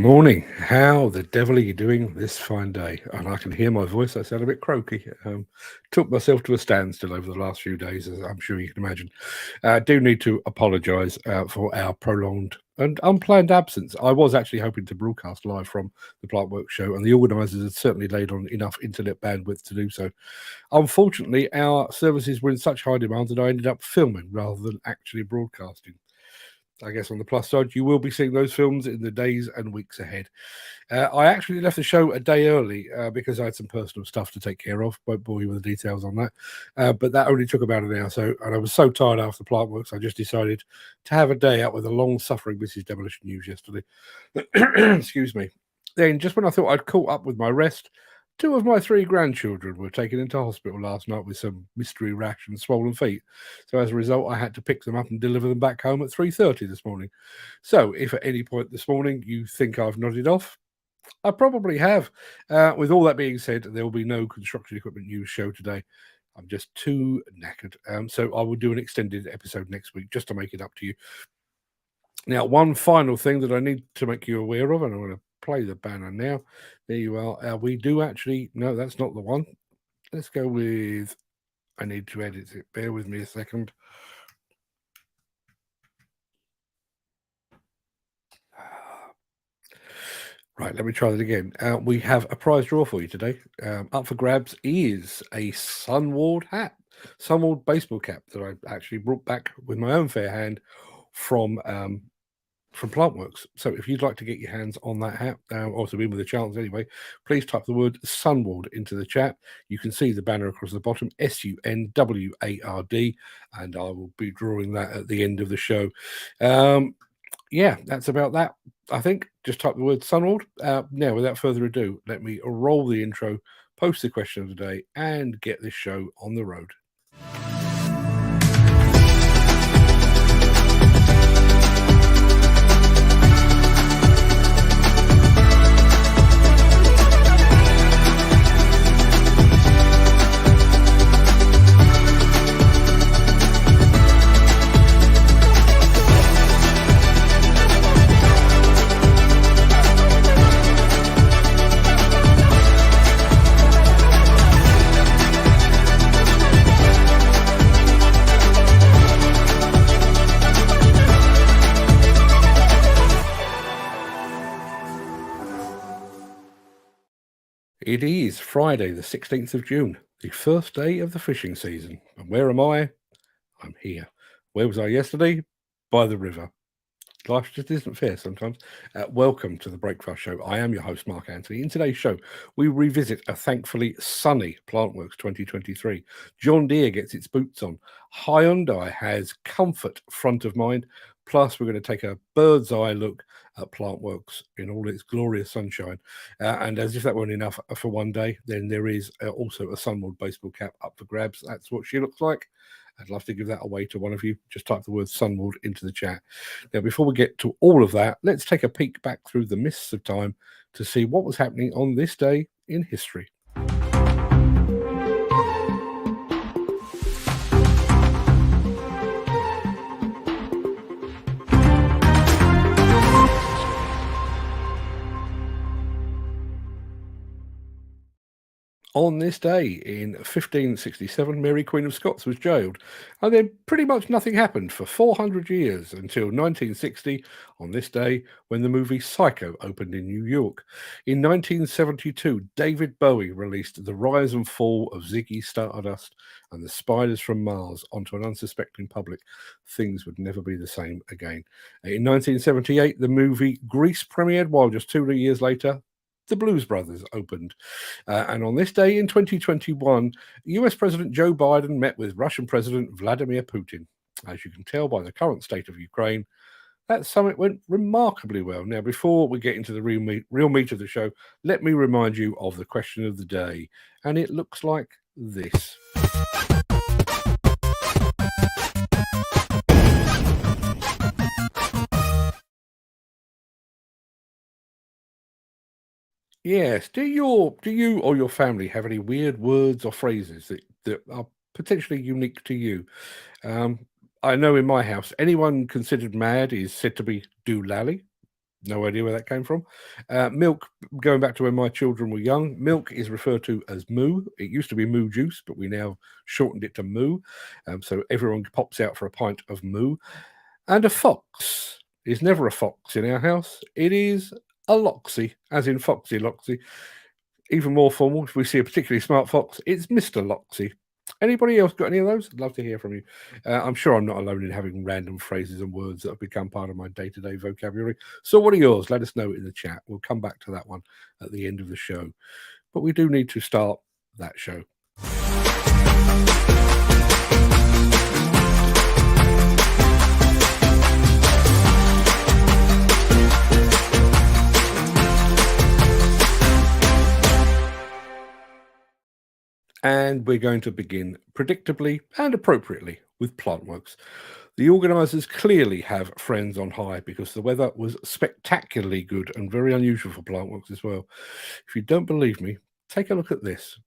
Morning. How the devil are you doing this fine day? And I can hear my voice. I sound a bit croaky. Took myself to a standstill over the last few days, as I'm sure you can imagine. I do need to apologise for our prolonged and unplanned absence. I was actually hoping to broadcast live from the Plantworks show, and the organisers had certainly laid on enough internet bandwidth to do so. Unfortunately, our services were in such high demand that I ended up filming rather than actually broadcasting. I guess on the plus side, you will be seeing those films in the days and weeks ahead. I actually left the show a day early because I had some personal stuff to take care of. Won't bore you with the details on that. But that only took about an hour. And I was so tired after Plantworks, I just decided to have a day out with the long-suffering Mrs. Demolition news yesterday. Excuse me. Then, just when I thought I'd caught up with my rest, two of my three grandchildren were taken into hospital last night with some mystery rash and swollen feet. So as a result, I had to pick them up and deliver them back home at 3:30 this morning. So if at any point this morning you think I've nodded off, I probably have. With all that being said, there will be no construction equipment news show today. I'm just too knackered. So I will do an extended episode next week just to make it up to you. Now, one final thing that I need to make you aware of, and I'm going to play the banner now. There you are. We do actually, no, that's not the one. Let's go with, I need to edit it. Bear with me a second. Right, let me try that again. We have a prize draw for you today. Up for grabs is a Sunward hat, Sunward baseball cap that I actually brought back with my own fair hand from Plantworks. So if you'd like to get your hands on that hat, or to win with a chance anyway, please type the word Sunward into the chat. You can see the banner across the bottom, SUNWARD, and I will be drawing that at the end of the show. Yeah, that's about that. I think just type the word Sunward. Now, without further ado, let me roll the intro, post the question of the day, and get this show on the road. It is Friday, the 16th of June, the first day of the fishing season. And where am I? I'm here. Where was I yesterday? By the river. Life just isn't fair sometimes. Welcome to the Breakfast Show. I am your host, Mark Anthony. In today's show, we revisit a thankfully sunny Plantworks 2023. John Deere gets its boots on. Hyundai has comfort front of mind. Plus, we're going to take a bird's eye look at Plantworks in all its glorious sunshine. And as if that weren't enough for one day, then there is also a Sunward baseball cap up for grabs. That's what she looks like. I'd love to give that away to one of you. Just type the word Sunward into the chat. Now, before we get to all of that, let's take a peek back through the mists of time to see what was happening on this day in history. On this day in 1567, Mary Queen of Scots was jailed, and then pretty much nothing happened for 400 years until 1960, on this day, when the movie Psycho opened in New York. In 1972, David Bowie released The Rise and Fall of Ziggy Stardust and the Spiders from Mars onto an unsuspecting public. Things would never be the same again. In 1978, the movie Grease premiered, while just 2 years later, the Blues Brothers opened. And on this day in 2021, US President Joe Biden met with Russian President Vladimir Putin. As you can tell by the current state of Ukraine, that summit went remarkably well. Now, before we get into the real meat of the show, let me remind you of the question of the day. And it looks like this. Yes. Do you or your family have any weird words or phrases that are potentially unique to you? I know in my house, anyone considered mad is said to be doolally. No idea where that came from. Milk, going back to when my children were young, milk is referred to as moo. It used to be moo juice, but we now shortened it to moo. So everyone pops out for a pint of moo. And a fox is never a fox in our house. It is a loxy, as in Foxy Loxy. Even more formal, if we see a particularly smart fox, it's Mr. Loxy. Anybody else got any of those? I'd love to hear from you. I'm sure I'm not alone in having random phrases and words that have become part of my day-to-day vocabulary. So what are yours? Let us know in the chat. We'll come back to that one at the end of the show. But we do need to start that show. And we're going to begin predictably and appropriately with Plantworks. The organisers clearly have friends on high because the weather was spectacularly good and very unusual for Plantworks as well. If you don't believe me, take a look at this.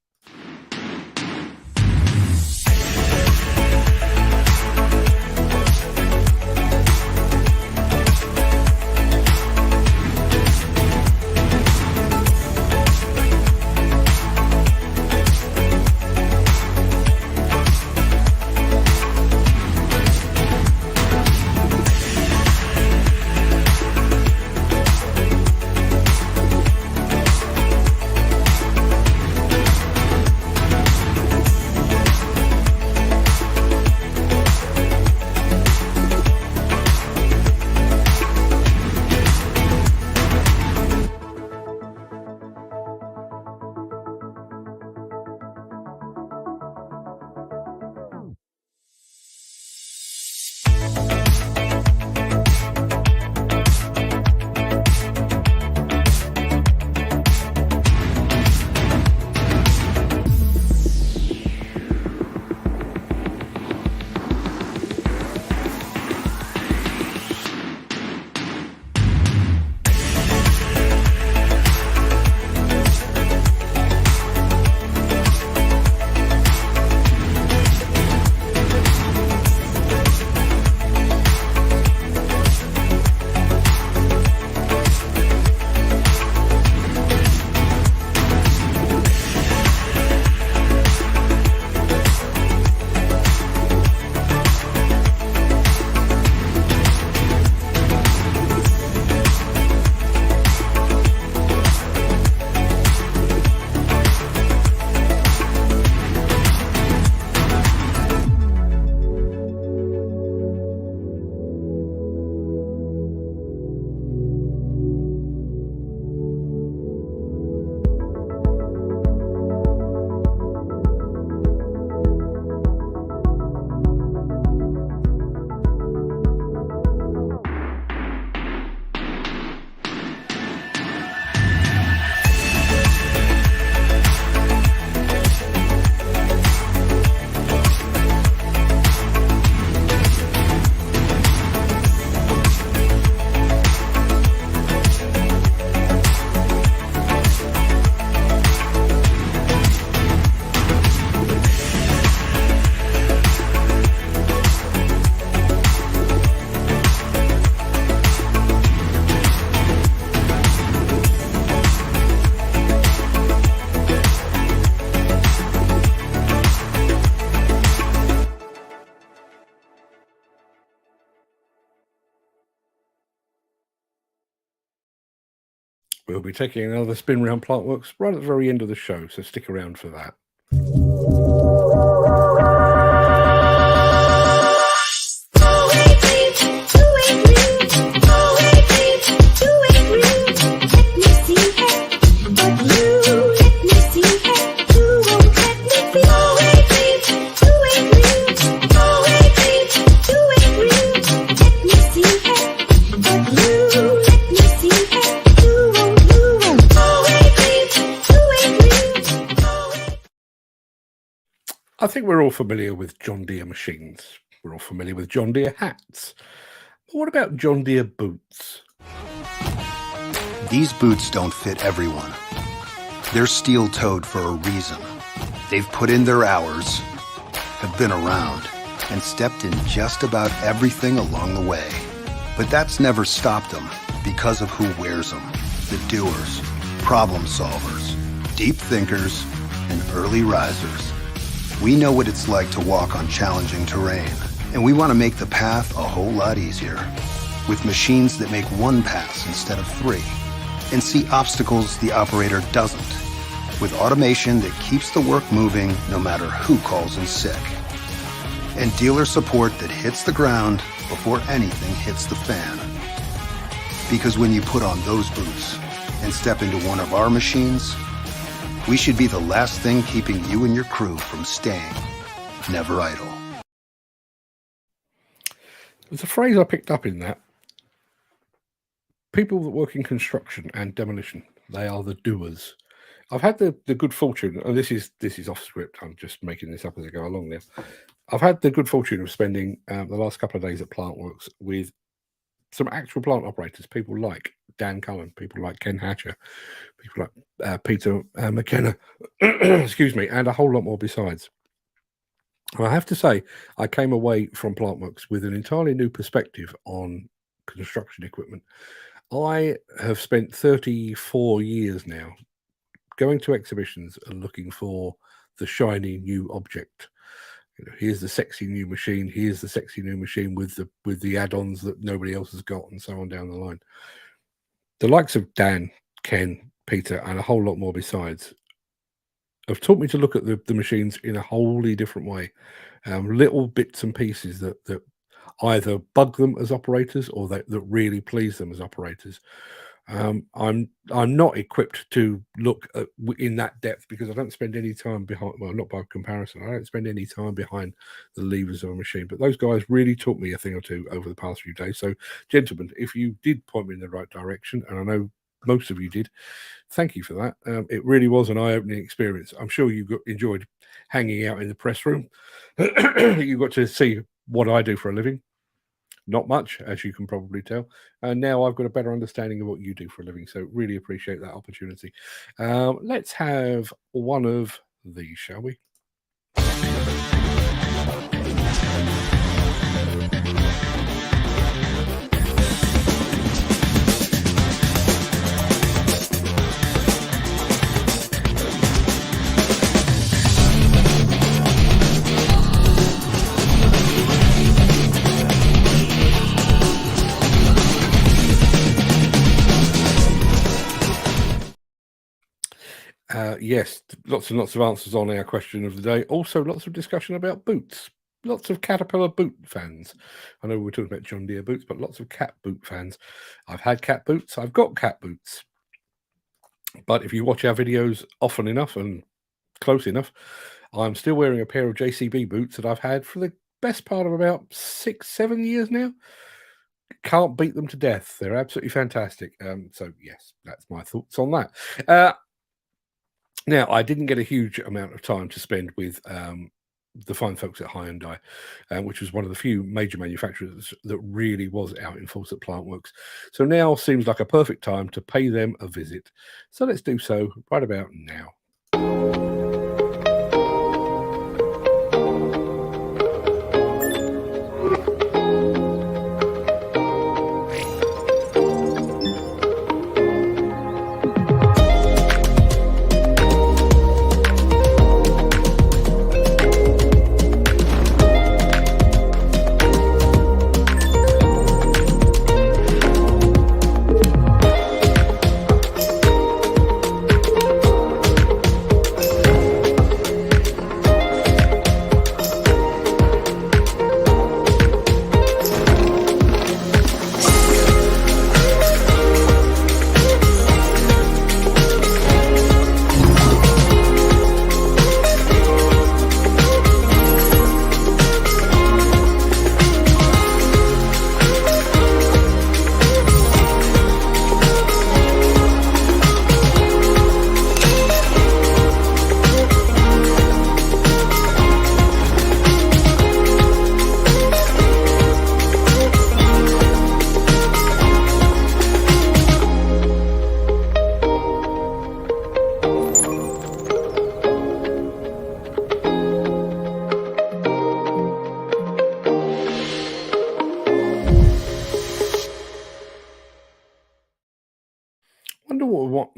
We'll be taking another spin round Plantworks right at the very end of the show, so stick around for that. I think we're all familiar with John Deere machines. We're all familiar with John Deere hats. But what about John Deere boots? These boots don't fit everyone. They're steel-toed for a reason. They've put in their hours, have been around, and stepped in just about everything along the way. But that's never stopped them because of who wears them. The doers, problem solvers, deep thinkers, and early risers. We know what it's like to walk on challenging terrain, and we want to make the path a whole lot easier. With machines that make one pass instead of 3, and see obstacles the operator doesn't. With automation that keeps the work moving no matter who calls in sick. And dealer support that hits the ground before anything hits the fan. Because when you put on those boots and step into one of our machines, we should be the last thing keeping you and your crew from staying never idle. There's a phrase I picked up in that. People that work in construction and demolition, they are the doers. I've had the good fortune, and this is off script, I'm just making this up as I go along there. I've had the good fortune of spending the last couple of days at Plantworks with some actual plant operators, people like Dan Cullen, people like Ken Hatcher, people like Peter McKenna, excuse me, and a whole lot more besides. And I have to say, I came away from Plantworks with an entirely new perspective on construction equipment. I have spent 34 years now going to exhibitions and looking for the shiny new object. You know, here's the sexy new machine. Here's the sexy new machine with the add-ons that nobody else has got, and so on down the line. The likes of Dan, Ken, Peter, and a whole lot more besides have taught me to look at the machines in a wholly different way. Little bits and pieces that either bug them as operators or that really please them as operators. I'm not equipped to look in that depth because I don't spend any time behind, well, not by comparison, I don't spend any time behind the levers of a machine, but those guys really taught me a thing or two over the past few days. So gentlemen, if you did point me in the right direction, and I know most of you did, thank you for that. It really was an eye-opening experience. I'm sure you enjoyed hanging out in the press room. You got to see what I do for a living. Not much, as you can probably tell. And now I've got a better understanding of what you do for a living. So really appreciate that opportunity. Let's have one of these, shall we? Yes, lots and lots of answers on our question of the day. Also, lots of discussion about boots. Lots of Caterpillar boot fans. I know we're talking about John Deere boots, but lots of cat boot fans. I've had cat boots. I've got cat boots. But if you watch our videos often enough and close enough, I'm still wearing a pair of JCB boots that I've had for the best part of about 6-7 years now. Can't beat them to death. They're absolutely fantastic. So, yes, that's my thoughts on that. Now, I didn't get a huge amount of time to spend with the fine folks at Hyundai, which was one of the few major manufacturers that really was out in force at Plantworks. So now seems like a perfect time to pay them a visit. So let's do so right about now.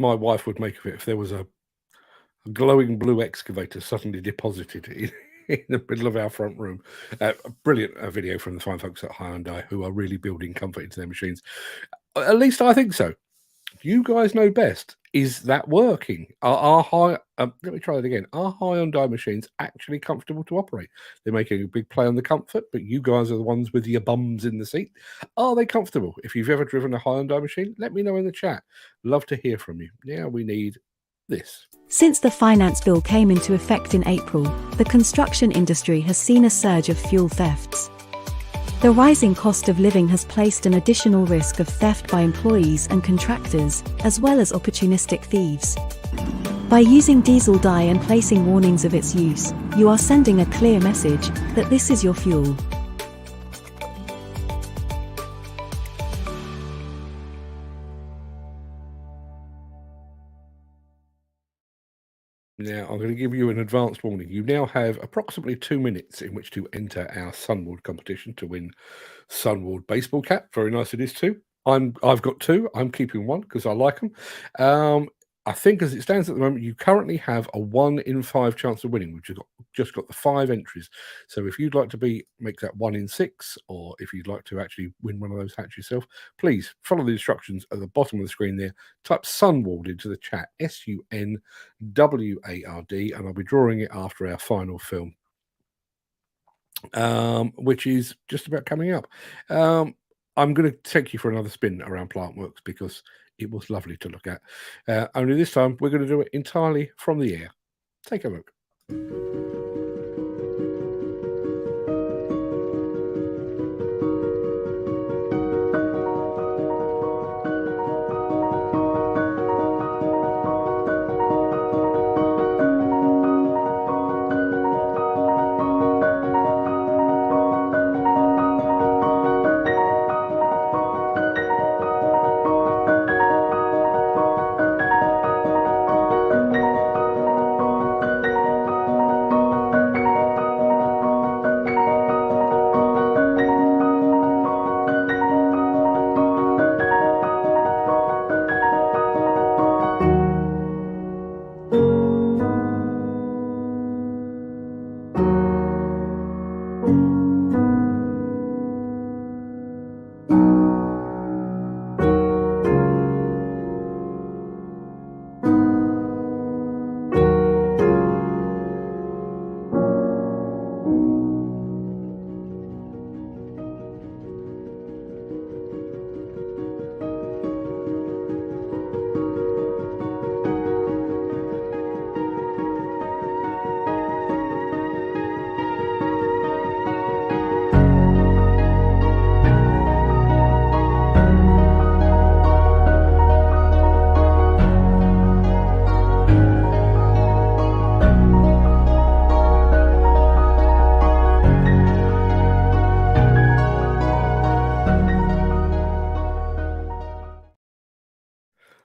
my wife would make of it if there was a glowing blue excavator suddenly deposited in the middle of our front room. A brilliant video from the fine folks at Hyundai who are really building comfort into their machines. At least I think so. You guys know best. Is that working? Let me try that again. Are Hyundai machines actually comfortable to operate? They're making a big play on the comfort, but you guys are the ones with your bums in the seat. Are they comfortable? If you've ever driven a Hyundai machine, let me know in the chat. Love to hear from you. Now we need this. Since the finance bill came into effect in April, the construction industry has seen a surge of fuel thefts. The rising cost of living has placed an additional risk of theft by employees and contractors, as well as opportunistic thieves. By using diesel dye and placing warnings of its use, you are sending a clear message that this is your fuel. Now, I'm going to give you an advanced warning. You now have approximately 2 minutes in which to enter our Sunward competition to win Sunward baseball cap. Very nice it is too. I've got 2. I'm keeping 1 because I like them. I think as it stands at the moment, you currently have a 1 in 5 chance of winning, which has just got the 5 entries. So if you'd like to make that 1 in 6, or if you'd like to actually win one of those hats yourself, please follow the instructions at the bottom of the screen there. Type Sunward into the chat, Sunward, and I'll be drawing it after our final film, which is just about coming up. I'm going to take you for another spin around Plantworks because it was lovely to look at. Only this time, we're going to do it entirely from the air. Take a look.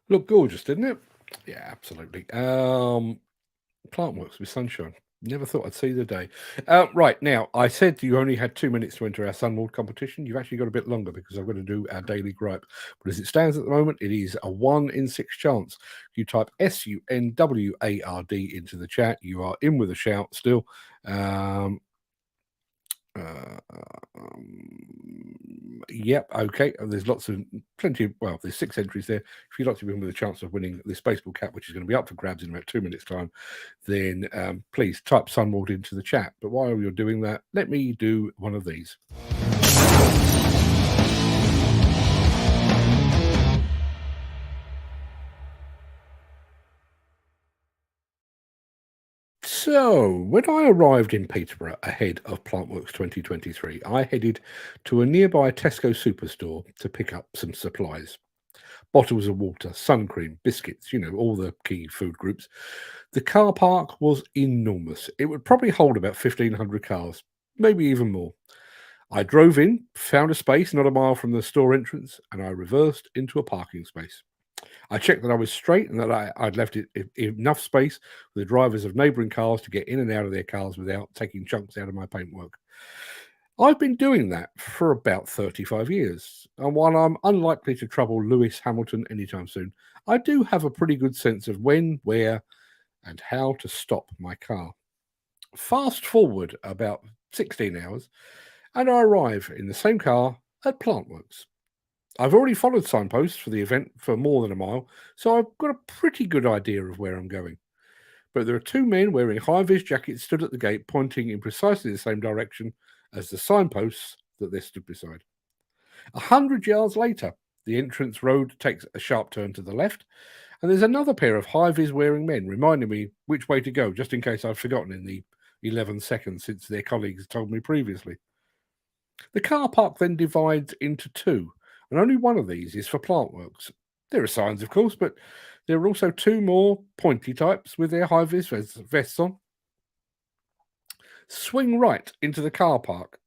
Look gorgeous, didn't it? Yeah, absolutely. Plantworks with sunshine. Never thought I'd see the day. Right, now, I said you only had 2 minutes to enter our Sunward competition. You've actually got a bit longer because I've got to do our daily gripe. But as it stands at the moment, it is a 1 in 6 chance. You type Sunward into the chat. You are in with a shout still. Yep, okay. There's there's 6 entries there. If you'd like to win with a chance of winning this baseball cap, which is going to be up for grabs in about 2 minutes' time, then please type Sunward into the chat. But while you're doing that, let me do one of these. So, when I arrived in Peterborough ahead of Plantworks 2023, I headed to a nearby Tesco superstore to pick up some supplies. Bottles of water, sun cream, biscuits, all the key food groups. The car park was enormous. It would probably hold about 1,500 cars, maybe even more. I drove in, found a space not a mile from the store entrance, and I reversed into a parking space. I checked that I was straight and that I'd left enough space for the drivers of neighbouring cars to get in and out of their cars without taking chunks out of my paintwork. I've been doing that for about 35 years, and while I'm unlikely to trouble Lewis Hamilton anytime soon, I do have a pretty good sense of when, where, and how to stop my car. Fast forward about 16 hours, and I arrive in the same car at Plantworks. I've already followed signposts for the event for more than a mile, so I've got a pretty good idea of where I'm going. But there are two men wearing high-vis jackets stood at the gate, pointing in precisely the same direction as the signposts that they stood beside. 100 yards later, the entrance road takes a sharp turn to the left, and there's another pair of high-vis wearing men reminding me which way to go, just in case I've forgotten in the 11 seconds since their colleagues told me previously. The car park then divides into two, and only one of these is for Plantworks. There are signs, of course, but there are also two more pointy types with their high-vis vests on. Swing right into the car park,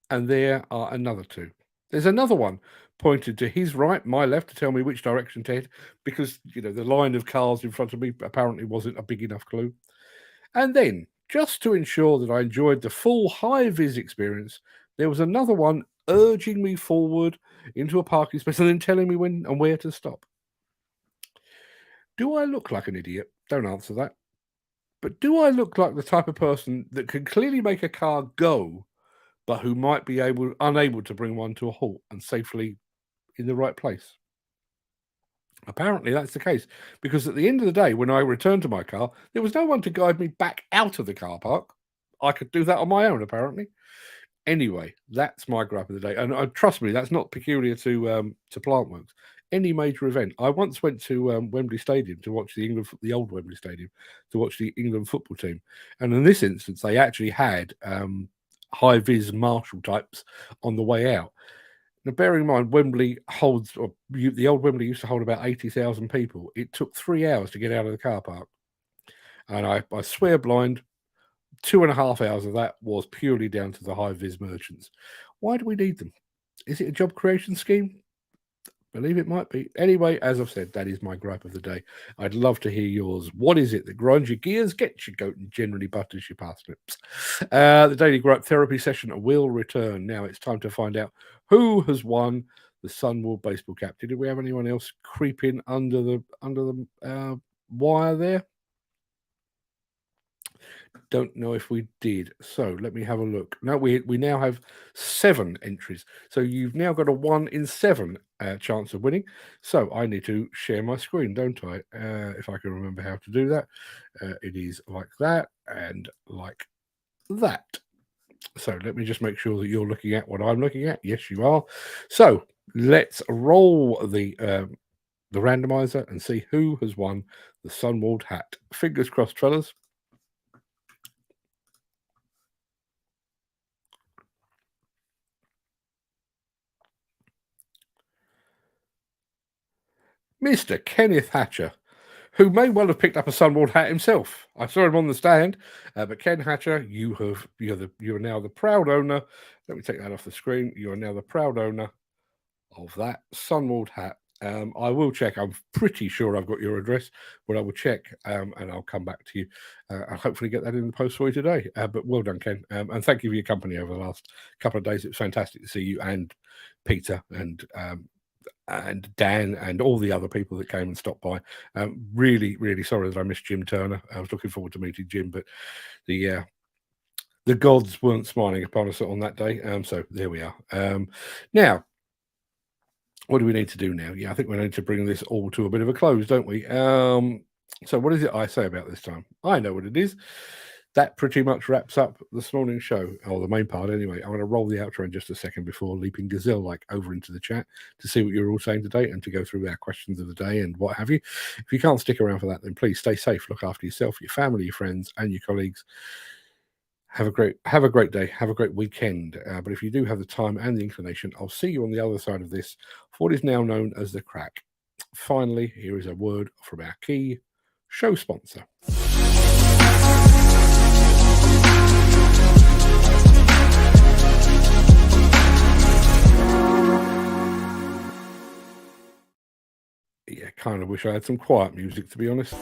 and there are another two. There's another one pointed to his right, my left, to tell me which direction to head, because, the line of cars in front of me apparently wasn't a big enough clue. And then, just to ensure that I enjoyed the full high-vis experience, there was another one urging me forward into a parking space and then telling me when and where to stop. Do I look like an idiot? Don't answer that. But do I look like the type of person that can clearly make a car go, but who might be unable to bring one to a halt and safely in the right place? Apparently that's the case, because at the end of the day, when I returned to my car, there was no one to guide me back out of the car park. I could do that on my own, apparently. Anyway, that's my gripe of the day, and trust me, that's not peculiar to Plantworks. Any major event. I once went to Wembley Stadium to watch the old Wembley Stadium, to watch the England football team, and in this instance, they actually had high vis marshal types on the way out. Now, bearing in mind, Wembley holds, the old Wembley used to hold about 80,000 people. It took 3 hours to get out of the car park, and I swear blind, 2.5 hours of that was purely down to the high-vis merchants. Why do we need them? Is it a job creation scheme? Believe it might be. Anyway, as I've said, that is my gripe of the day. I'd love to hear yours. What is it that grinds your gears, gets your goat, and generally butters your parsnips? The daily gripe therapy session will return. Now it's time to find out who has won the Sunward baseball cap. Did we have anyone else creeping under the wire there? Don't know if we did. So let me have a look. No, we now have 7 entries. So you've now got a 1 in 7 chance of winning. So I need to share my screen, don't I? If I can remember how to do that. It is like that and like that. So let me just make sure that you're looking at what I'm looking at. Yes, you are. So let's roll the randomizer and see who has won the Sunward hat. Fingers crossed, fellas. Mr. Kenneth Hatcher, who may well have picked up a Sunward hat himself. I saw him on the stand, but Ken Hatcher, you are now the proud owner. Let me take that off the screen. You are now the proud owner of that Sunward hat. I will check. I'm pretty sure I've got your address, but I will check and I'll come back to you. I'll hopefully get that in the post for you today. But well done, Ken. And thank you for your company over the last couple of days. It was fantastic to see you and Peter and Dan and all the other people that came and stopped by. Really, really sorry that I missed Jim Turner. I was looking forward to meeting Jim, but the gods weren't smiling upon us on that day. So there we are. Now, what do we need to do now? Yeah, I think we need to bring this all to a bit of a close, don't we? So what is it I say about this time? I know what it is. That pretty much wraps up this morning's show, or the main part anyway. I'm going to roll the outro in just a second before leaping gazelle-like over into the chat to see what you're all saying today and to go through our questions of the day and what have you. If you can't stick around for that, then please stay safe, look after yourself, your family, your friends, and your colleagues. Have a great day. Have a great weekend. But if you do have the time and the inclination, I'll see you on the other side of this for what is now known as the Craic. Finally, here is a word from our key show sponsor. Yeah, kind of wish I had some quiet music, to be honest.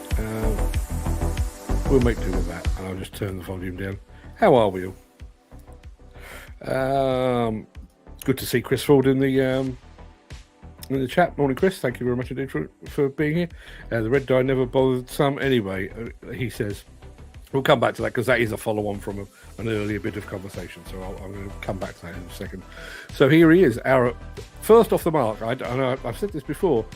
We'll make do with that, and I'll just turn the volume down. How are we all? It's good to see Chris Ford in the chat. Morning, Chris. Thank you very much indeed for being here. The red dye never bothered some anyway, he says. We'll come back to that because that is a follow-on from an earlier bit of conversation. So I'm going to come back to that in a second. So here he is, our first off the mark. I've said this before.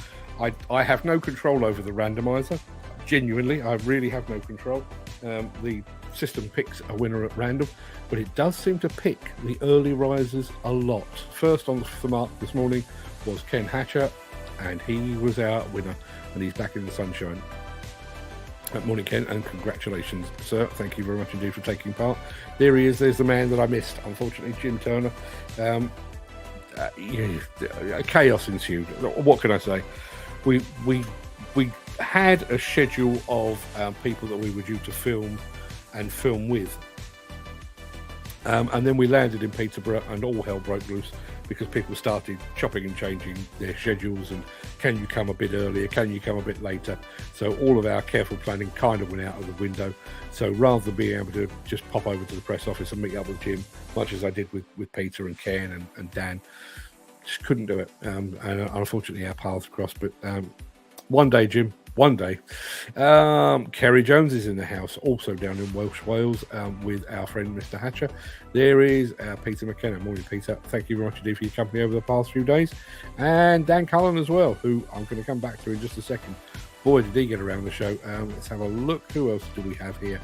I have no control over the randomizer. Genuinely, I really have no control. The system picks a winner at random, but it does seem to pick the early risers a lot. First on the mark this morning was Ken Hatcher, and he was our winner, and he's back in the sunshine. Morning, Ken, and congratulations, sir. Thank you very much indeed for taking part. There he is. There's the man that I missed, unfortunately, Jim Turner. Chaos ensued. What can I say? We had a schedule of people that we were due to film with, and then we landed in Peterborough, and all hell broke loose because people started chopping and changing their schedules, and can you come a bit earlier, can you come a bit later? So all of our careful planning kind of went out of the window. So rather than being able to just pop over to the press office and meet up with Jim, much as I did with Peter and Ken and Dan, just couldn't do it. And unfortunately our paths crossed, but one day, Jim, one day. Kerry Jones is in the house, also down in Welsh Wales, with our friend Mr. Hatcher. There is Peter McKenna. Morning, Peter. Thank you very much indeed for your company over the past few days. And Dan Cullen as well, who I'm going to come back to in just a second. Boy, did he get around the show. Let's have a look. Who else do we have here?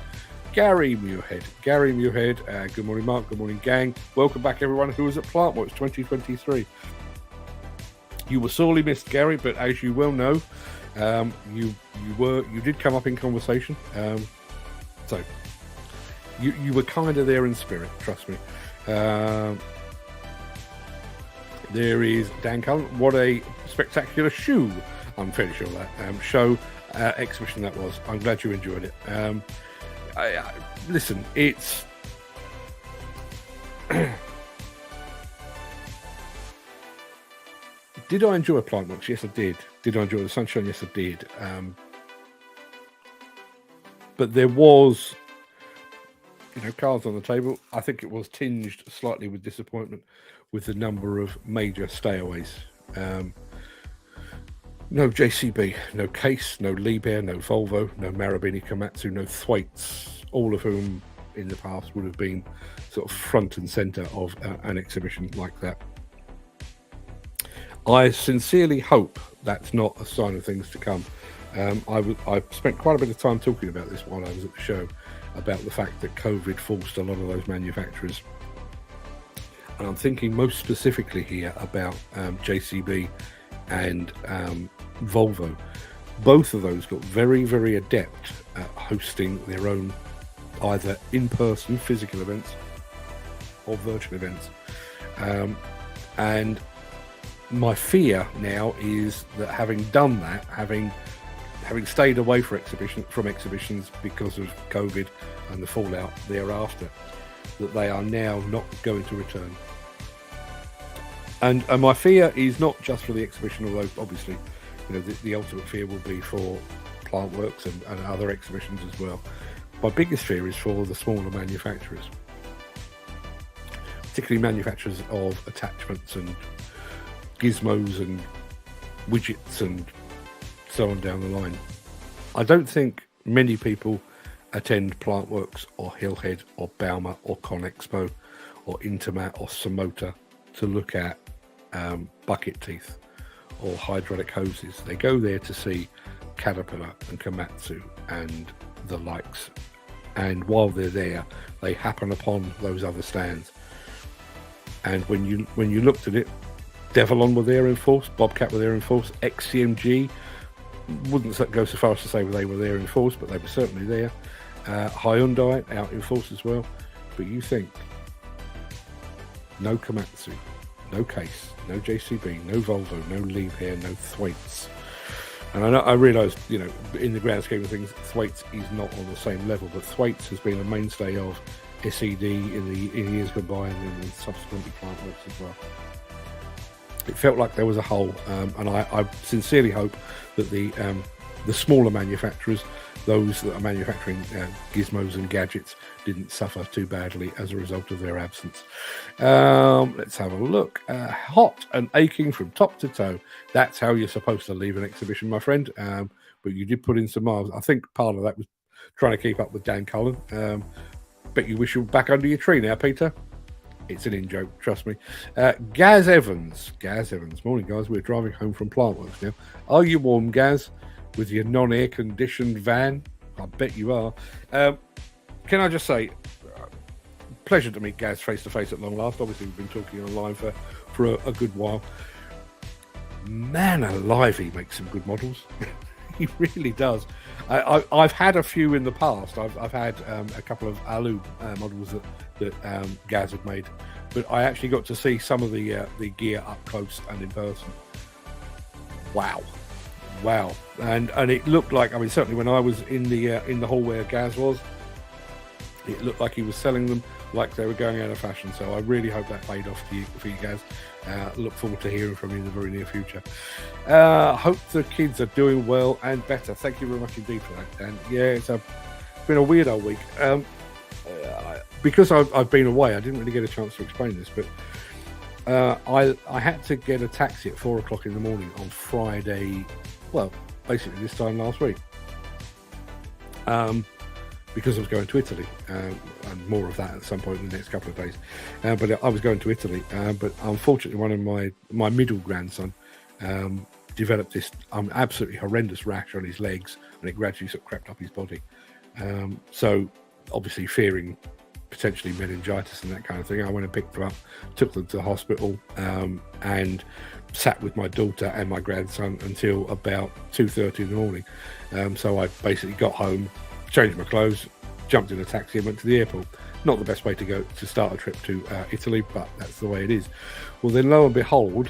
Gary Muirhead. Good morning, Mark. Good morning, gang. Welcome back, everyone who was at Plantworks 2023. You were sorely missed, Gary, but as you well know, you did come up in conversation, so you were kind of there in spirit, trust me. There is Dan Cullen. What a spectacular shoe, I'm fairly sure that show exhibition that was. I'm glad you enjoyed it. Listen, it's did I enjoy Plantworks? Yes, I did. Did I enjoy the sunshine? Yes, I did. But there was, cards on the table. I think it was tinged slightly with disappointment with the number of major stayaways. No JCB, no Case, no Liebherr, no Volvo, no Marubeni Komatsu, no Thwaites, all of whom in the past would have been sort of front and centre of an exhibition like that. I sincerely hope that's not a sign of things to come. I spent quite a bit of time talking about this while I was at the show, about the fact that COVID forced a lot of those manufacturers. And I'm thinking most specifically here about JCB and Volvo. Both of those got very, very adept at hosting their own either in-person physical events or virtual events. And my fear now is that having done that, having stayed away from exhibitions because of COVID and the fallout thereafter, that they are now not going to return. And my fear is not just for the exhibition, although obviously, the ultimate fear will be for Plantworks and other exhibitions as well. My biggest fear is for the smaller manufacturers, particularly manufacturers of attachments and gizmos and widgets and so on down the line. I don't think many people attend Plantworks or Hillhead or Bauma or Conexpo or Intermat or Samota to look at bucket teeth or hydraulic hoses. They go there to see Caterpillar and Komatsu and the likes, and while they're there they happen upon those other stands, and when you looked at it, Devolon were there in force, Bobcat were there in force, XCMG wouldn't go so far as to say they were there in force, but they were certainly there. Hyundai out in force as well. But you think no Komatsu, no Case, no JCB, no Volvo, no Liebherr, no Thwaites. And I realise, in the grand scheme of things, Thwaites is not on the same level, but Thwaites has been a mainstay of SED in years gone by, and then subsequently Plantworks as well. It felt like there was a hole, and I sincerely hope that the smaller manufacturers those that are manufacturing gizmos and gadgets didn't suffer too badly as a result of their absence. Let's have a look. Hot and aching from top to toe. That's how you're supposed to leave an exhibition, my friend. But you did put in some miles. I think part of that was trying to keep up with Dan Cullen. Bet you wish you were back under your tree now, Peter. It's an in-joke, trust me. Gaz Evans. Morning, guys. We're driving home from Plantworks now. Are you warm, Gaz, with your non-air conditioned van? I bet you are. Can I just say, pleasure to meet Gaz face-to-face at long last. Obviously, we've been talking online for a good while. Man alive, he makes some good models. He really does. I've had a few in the past. I've had a couple of Alu models that Gaz had made, but I actually got to see some of the gear up close and in person. Wow, and it looked like, I mean, certainly when I was in the hall where Gaz was, it looked like he was selling them like they were going out of fashion. So I really hope that paid off for you guys. Look forward to hearing from you in the very near future. Hope the kids are doing well and better. Thank you very much indeed for that, Dan. Yeah, it's been a weird old week. Because I've been away, I didn't really get a chance to explain this, but I had to get a taxi at 4 o'clock in the morning on Friday. Well, basically this time last week. Because I was going to Italy, and more of that at some point in the next couple of days. But I was going to Italy, but unfortunately one of my middle grandson developed this absolutely horrendous rash on his legs, and it gradually sort of crept up his body. So obviously fearing potentially meningitis and that kind of thing, I went and picked them up, took them to the hospital, and sat with my daughter and my grandson until about 2:30 in the morning. So I basically got home, changed my clothes, jumped in a taxi and went to the airport. Not the best way to go to start a trip to Italy, but that's the way it is. Well, then lo and behold,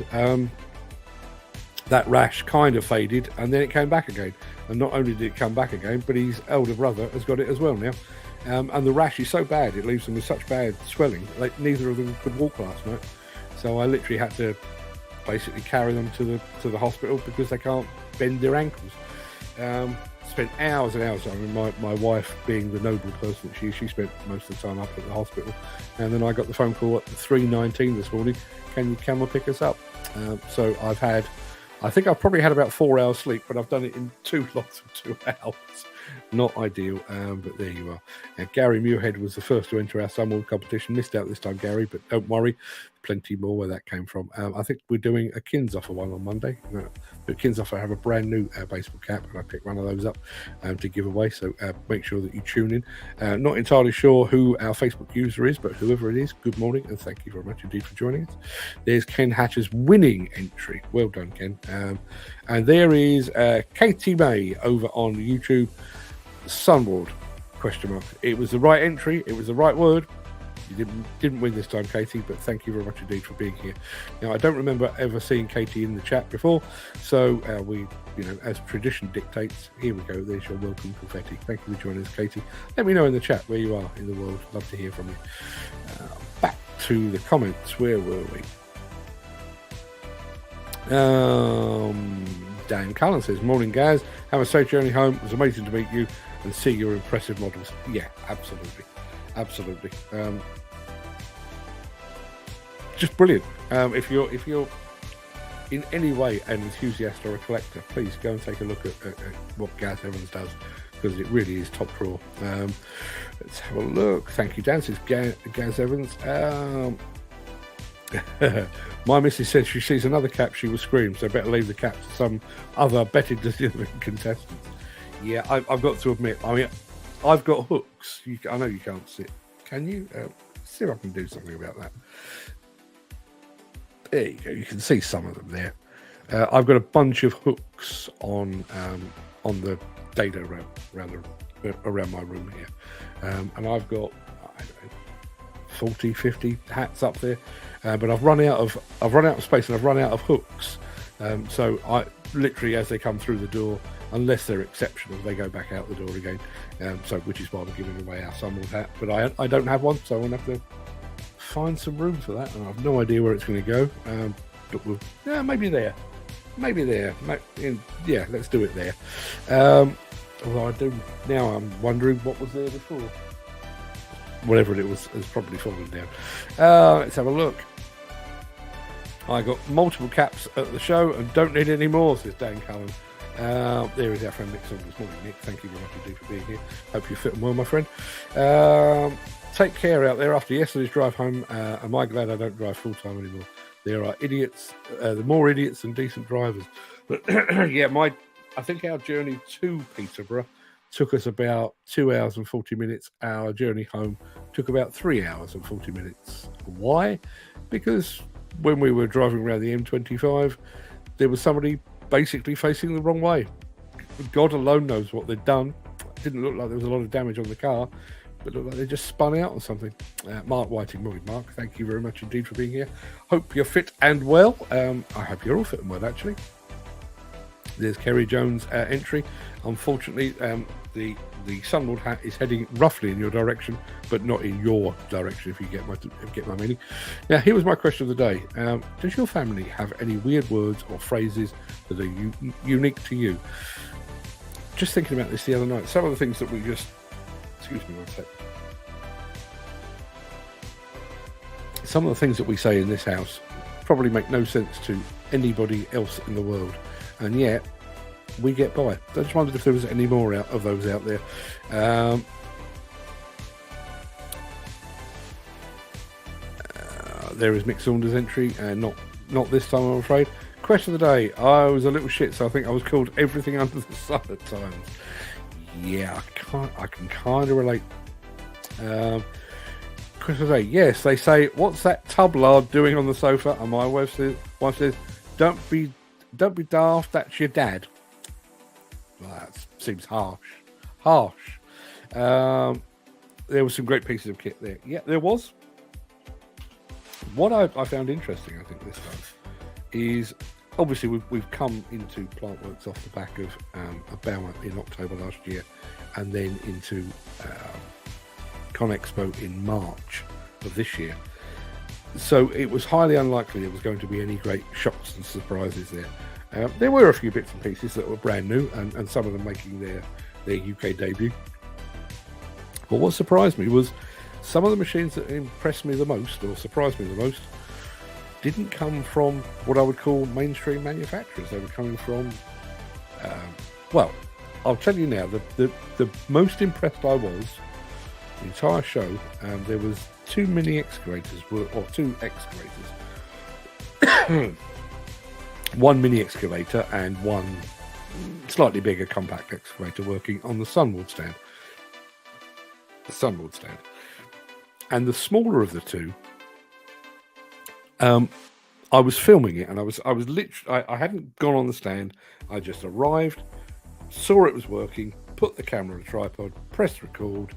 that rash kind of faded, and then it came back again. And not only did it come back again, but his elder brother has got it as well now. And the rash is so bad, it leaves them with such bad swelling, like neither of them could walk last night. So I literally had to basically carry them to the hospital because they can't bend their ankles. Spent hours and hours. I mean, my wife, being the noble person that she spent most of the time up at the hospital, and then I got the phone call at 3:19 this morning. Can you come and pick us up? So I think I've probably had about 4 hours sleep, but I've done it in 2 lots of 2 hours. Not ideal, but there you are. Gary Muirhead was the first to enter our Sunward competition. Missed out this time, Gary, but don't worry, plenty more where that came from. I think we're doing a Kinsoffer one on Monday. But Kinsoffer have a brand new baseball cap, and I picked one of those up to give away. So make sure that you tune in. Not entirely sure who our Facebook user is, but whoever it is, good morning, and thank you very much indeed for joining us. There's Ken Hatcher's winning entry. Well done, Ken. And there is Katie May over on YouTube. Sunward ? It was the right entry. It was the right word. You didn't win this time, Katie, but thank you very much indeed for being here. Now, I don't remember ever seeing Katie in the chat before, so we, as tradition dictates, here we go. There's your welcome confetti. Thank you for joining us, Katie. Let me know in the chat where you are in the world. Love to hear from you. Back to the comments. Where were we? Dan Cullen says, morning, guys. Have a safe journey home. It was amazing to meet you and see your impressive models. Yeah, absolutely. Just brilliant. If you're in any way an enthusiast or a collector, please go and take a look at what Gaz Evans does, because it really is top drawer. Let's have a look. Thank you, Dan. Says Gaz Evans. My missus said she sees another cap, she will scream, so better leave the cap to some other better deserving contestants. Yeah, I've got to admit, I mean, I've got hooks. I know you can't see it. Can you? See if I can do something about that. There you go. You can see some of them there. I've got a bunch of hooks on the data around my room here, and I've got 40, 50 hats up there, but I've run out of space, and I've run out of hooks. So I literally, as they come through the door, unless they're exceptional, they go back out the door again. So which is why we're giving away our Sunward hat. But I don't have one, so I'm gonna have to find some room for that, and I have no idea where it's going to go. But maybe there. Yeah, let's do it there. Although I do now, I'm wondering what was there before. Whatever it was has probably fallen down. Let's have a look. I got multiple caps at the show and don't need any more, says Dan Cullen. There is our friend Nick this morning. Nick, thank you very much indeed for being here. Hope you're fitting well, my friend. Take care out there after yesterday's drive home. Am I glad I don't drive full time anymore? There are idiots, the more idiots than decent drivers. But yeah, I think our journey to Peterborough took us about 2 hours and 40 minutes. Our journey home took about 3 hours and 40 minutes. Why? Because when we were driving around the M25, there was somebody basically facing the wrong way. God alone knows what they'd done. It didn't look like there was a lot of damage on the car, but it looked like they just spun out or something. Mark Whiting, morning, Mark. Thank you very much indeed for being here. Hope you're fit and well. I hope you're all fit and well, actually. There's Kerry Jones' entry. Unfortunately, the Sunward hat is heading roughly in your direction, but not in your direction, if you get my meaning. Now, here was my question of the day. Does your family have any weird words or phrases that are unique to you? Just thinking about this the other night. Some of the things that we just... Excuse me one sec. Some of the things that we say in this house probably make no sense to anybody else in the world. And yet, we get by. I just wondered if there was any more of those out there. There is Mick Saunders' entry, not this time, I'm afraid. Question of the day. I was a little shit, so I think I was called everything under the sun at times. Yeah, I can kind of relate. Question of the day. Yes, they say, what's that tub lard doing on the sofa? And my wife says, don't be daft, that's your dad. Well, that seems harsh. There were some great pieces of kit there. Yeah, there was. What I found interesting, I think, this time is obviously we've come into Plantworks off the back of a Bauer in October last year, and then into ConExpo in March of this year. So it was highly unlikely there was going to be any great shocks and surprises there. There were a few bits and pieces that were brand new, and some of them making their UK debut. But what surprised me was some of the machines that impressed me the most, or surprised me the most, didn't come from what I would call mainstream manufacturers. They were coming from, well, I'll tell you now, the most impressed I was, the entire show, there was two mini excavators, or two excavators. One mini excavator and one slightly bigger compact excavator working on the Sunward stand. And the smaller of the two, I was filming it, and I was literally, I hadn't gone on the stand. I just arrived, saw it was working, put the camera on a tripod, pressed record.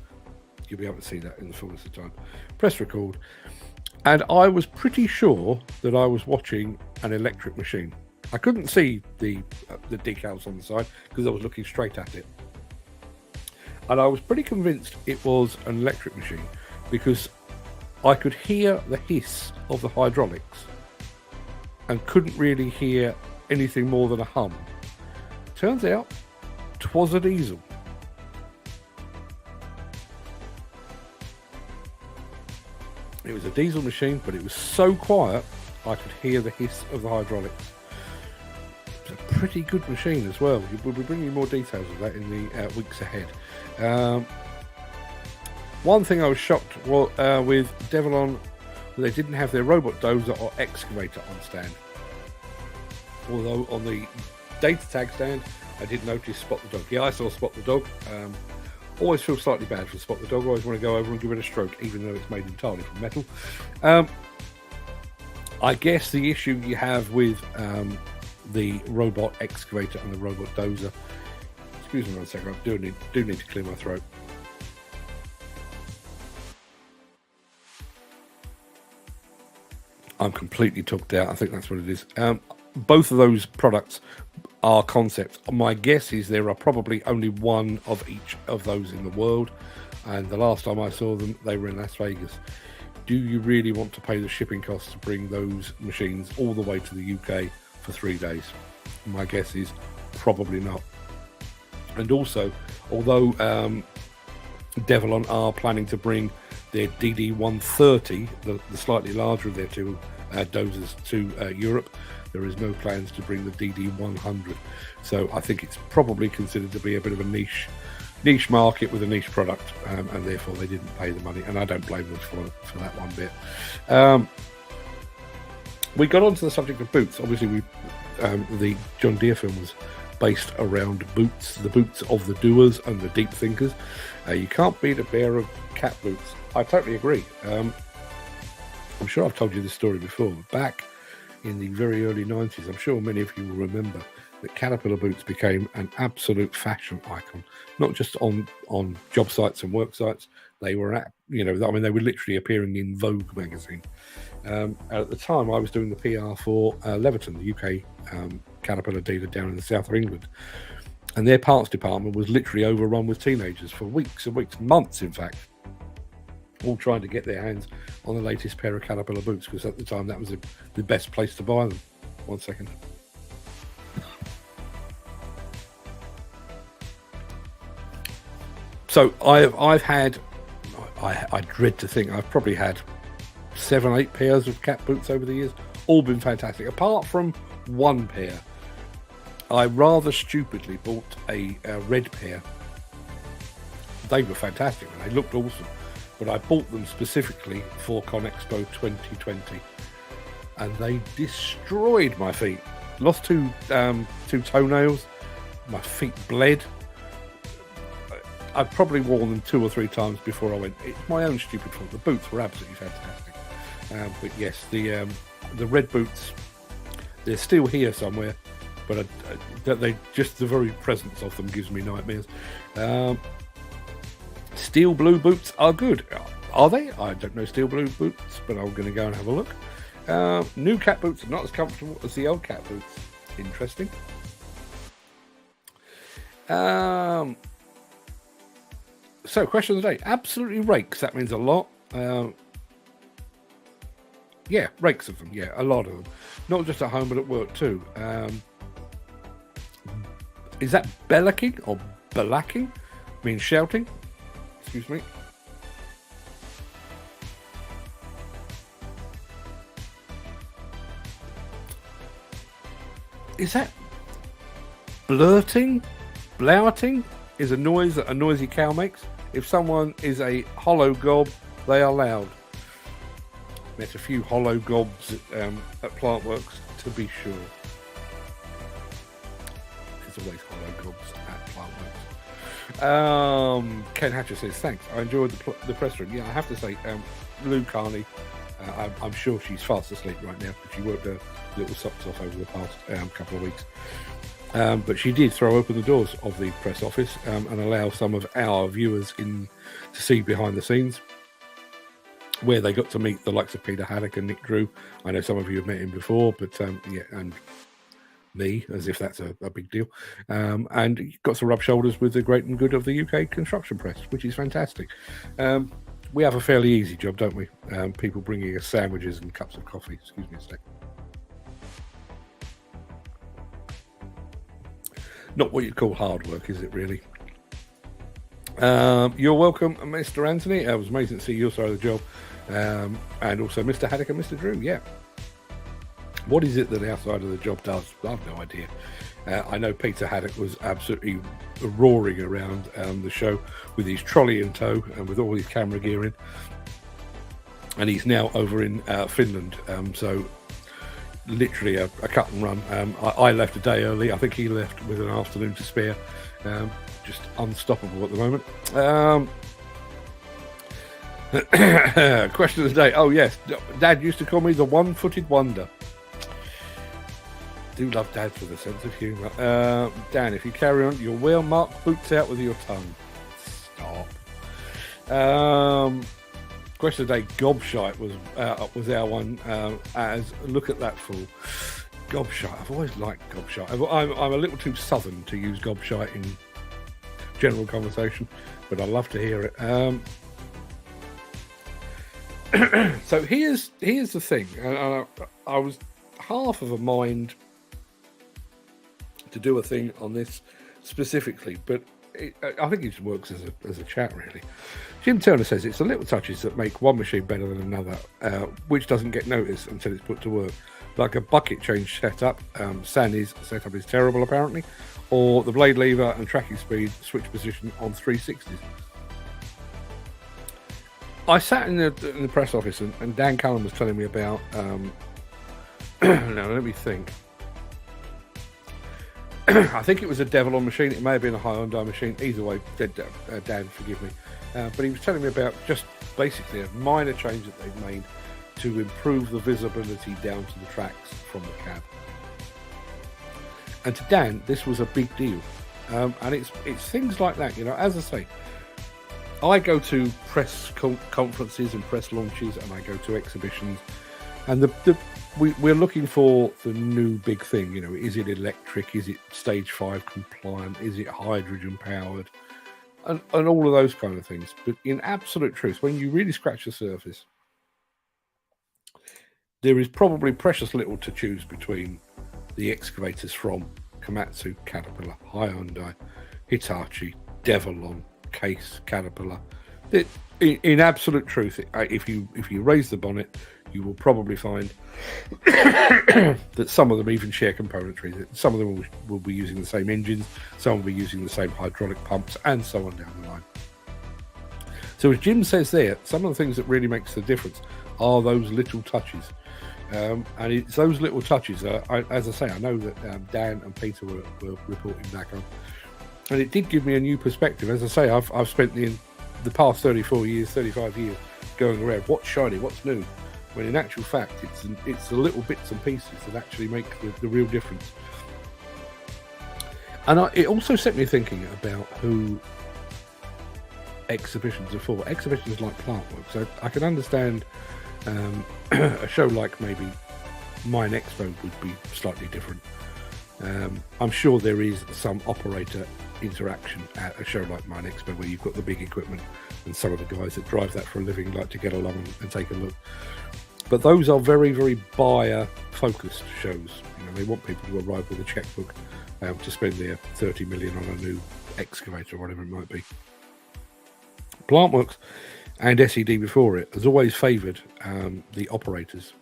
You'll be able to see that in the fullness of time. Press record, and I was pretty sure that I was watching an electric machine. I couldn't see the decals on the side because I was looking straight at it, and I was pretty convinced it was an electric machine because I could hear the hiss of the hydraulics and couldn't really hear anything more than a hum. Turns out, 'twas a diesel. It was a diesel machine, but it was so quiet I could hear the hiss of the hydraulics. It's a pretty good machine as well. We'll be bringing you more details of that in the weeks ahead. One thing I was shocked with Demolition, they didn't have their robot dozer or excavator on stand. Although on the data tag stand, I did notice Spot the Dog. Yeah, I saw Spot the Dog. Always feel slightly bad for Spot the Dog. I always want to go over and give it a stroke, even though it's made entirely from metal. I guess the issue you have with the robot excavator and the robot dozer. Excuse me one second, I do need to clear my throat. I'm completely tucked out. I think that's what it is. Both of those products are concepts. My guess is there are probably only one of each of those in the world, and the last time I saw them, they were in Las Vegas. Do you really want to pay the shipping costs to bring those machines all the way to the UK for 3 days? My guess is probably not. And also, although Devolon are planning to bring their DD130, the slightly larger of their two dozers, to Europe, there is no plans to bring the DD100. So I think it's probably considered to be a bit of a niche market with a niche product, and therefore they didn't pay the money, and I don't blame them for that one bit. We got onto the subject of boots. Obviously, the John Deere film was based around boots, the boots of the doers and the deep thinkers. You can't beat a pair of cat boots. I totally agree. I'm sure I've told you this story before, but back in the very early 90s, I'm sure many of you will remember that Caterpillar boots became an absolute fashion icon, not just on job sites and work sites. They were they were literally appearing in Vogue magazine. At the time, I was doing the PR for Leverton, the UK Caterpillar dealer down in the south of England, and their parts department was literally overrun with teenagers for weeks and weeks, months in fact, all trying to get their hands on the latest pair of Caterpillar boots, because at the time that was the best place to buy them. One second. So I dread to think I've probably had 7-8 pairs of cat boots over the years, all been fantastic, apart from one pair. I rather stupidly bought a red pair. They were fantastic and they looked awesome, but I bought them specifically for ConExpo 2020, and they destroyed my feet. Lost two toenails. My feet bled. I've probably worn them 2 or 3 times before I went. It's my own stupid fault. The boots were absolutely fantastic. But yes, the red boots, they're still here somewhere, but they just the very presence of them gives me nightmares. Steel blue boots are good. Are they? I don't know steel blue boots, but I'm going to go and have a look. New cat boots are not as comfortable as the old cat boots. Interesting. So, question of the day. Absolutely rakes. That means a lot. Yeah, rakes of them. Yeah, a lot of them. Not just at home, but at work too. Is that bellacking or bellacking? Means shouting. Excuse me. Is that blurting? Blouting is a noise that a noisy cow makes. If someone is a hollow gob, they are loud. Met a few hollow gobs at Plantworks, to be sure. There's always hollow gobs at Plantworks. Ken Hatcher says, thanks. I enjoyed the press room. Yeah, I have to say, Lou Carney, I'm sure she's fast asleep right now, because she worked her little socks off over the past couple of weeks. But she did throw open the doors of the press office and allow some of our viewers in to see behind the scenes, where they got to meet the likes of Peter Haddock and Nick Drew. I know some of you have met him before, but yeah, and me, as if that's a big deal. And got to rub shoulders with the great and good of the UK construction press, which is fantastic. We have a fairly easy job, don't we? People bringing us sandwiches and cups of coffee. Excuse me a sec. Not what you'd call hard work, is it really? You're welcome, Mr. Anthony. It was amazing to see your side of the job. And also Mr. Haddock and Mr. Drew, yeah. What is it that our side of the job does? I have no idea. I know Peter Haddock was absolutely roaring around the show with his trolley in tow and with all his camera gear in. And he's now over in Finland, so literally a cut and run. I left a day early. I think he left with an afternoon to spare. Just unstoppable at the moment. Question of the day. Oh yes, Dad used to call me the one-footed wonder. Do love dads with a sense of humour. Dan, if you carry on, you'll wear marked boots out with your tongue. Stop. Question of the day. Gobshite was our one. As look at that fool. Gobshite. I've always liked gobshite. I'm a little too southern to use gobshite in general conversation, but I love to hear it. So here's the thing. I was half of a mind to do a thing on this specifically, but I think it just works as a chat, really. Jim Turner says it's the little touches that make one machine better than another, which doesn't get noticed until it's put to work. Like a bucket change setup, Sandy's setup is terrible apparently, or the blade lever and tracking speed switch position on 360s. I sat in the press office and Dan Cullen was telling me about, now let me think. I think it was a Demolition machine. It may have been a Hyundai machine. Either way, Dan, forgive me. But he was telling me about just basically a minor change that they've made to improve the visibility down to the tracks from the cab. And to Dan, this was a big deal. And it's things like that, you know. As I say, I go to press conferences and press launches, and I go to exhibitions, and we're looking for the new big thing. You know, is it electric? Is it stage 5 compliant? Is it hydrogen powered? And all of those kind of things. But in absolute truth, when you really scratch the surface, there is probably precious little to choose between the excavators from Komatsu, Caterpillar, Hyundai, Hitachi, Demolition, Case, Caterpillar. In absolute truth, if you raise the bonnet, you will probably find that some of them even share componentry. That some of them will be using the same engines, some will be using the same hydraulic pumps, and so on down the line. So as Jim says there, some of the things that really makes the difference are those little touches. And it's those little touches, as I say, I know that Dan and Peter were reporting back on. And it did give me a new perspective. As I say, I've spent the past 35 years going around, what's shiny, what's new, when in actual fact it's the little bits and pieces that actually make the real difference. And it also set me thinking about who exhibitions are for. Exhibitions like Plantworks. So I can understand a show like maybe Mine Expo would be slightly different. I'm sure there is some operator interaction at a show like Mine Expo where you've got the big equipment and some of the guys that drive that for a living like to get along and take a look. But those are very, very buyer focused shows. You know, they want people to arrive with a checkbook to spend their 30 million on a new excavator or whatever it might be. Plantworks and SED before it has always favoured the operators.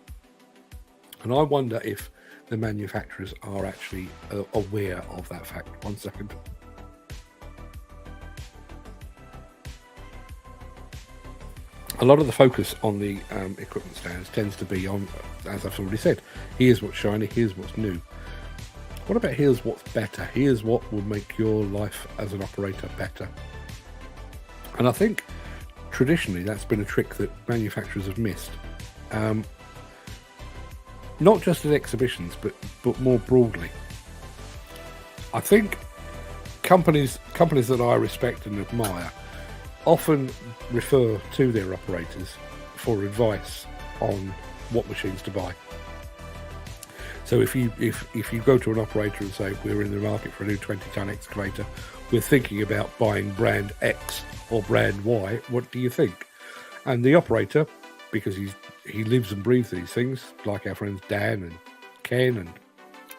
And I wonder if the manufacturers are actually aware of that fact. 1 second. A lot of the focus on the equipment stands tends to be on, as I've already said, here's what's shiny, here's what's new. What about here's what's better? Here's what will make your life as an operator better. And I think traditionally that's been a trick that manufacturers have missed. Not just at exhibitions, but more broadly. I think companies that I respect and admire often refer to their operators for advice on what machines to buy. So if you go to an operator and say, we're in the market for a new 20-ton excavator, we're thinking about buying brand X or brand Y, what do you think? And the operator, because he lives and breathes these things, like our friends Dan and Ken and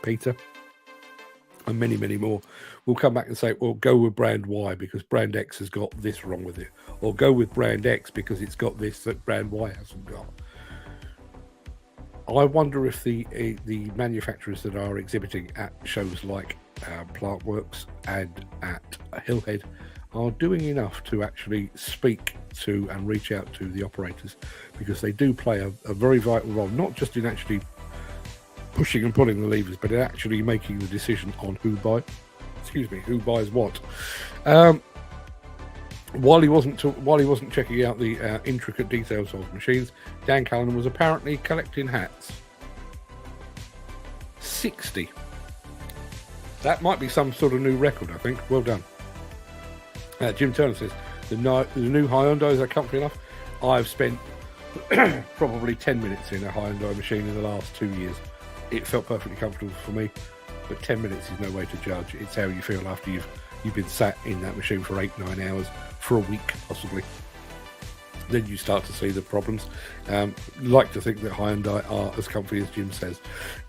Peter and many, many more, will come back and say, well, go with brand Y because brand X has got this wrong with it. Or go with brand X because it's got this that brand Y hasn't got. I wonder if the manufacturers that are exhibiting at shows like Plantworks and at Hillhead are doing enough to actually speak to and reach out to the operators, because they do play a very vital role, not just in actually pushing and pulling the levers, but in actually making the decision on who buys what. While he wasn't checking out the intricate details of machines, Dan Cullen was apparently collecting hats. 60. That might be some sort of new record, I think. Well done. Jim Turner says, the new Hyundais are comfy enough. I've spent probably 10 minutes in a Hyundai machine in the last 2 years. It felt perfectly comfortable for me, but 10 minutes is no way to judge. It's how you feel after you've been sat in that machine for 8-9 hours, for a week possibly. Then you start to see the problems. Like to think that Hyundai are as comfy as Jim says.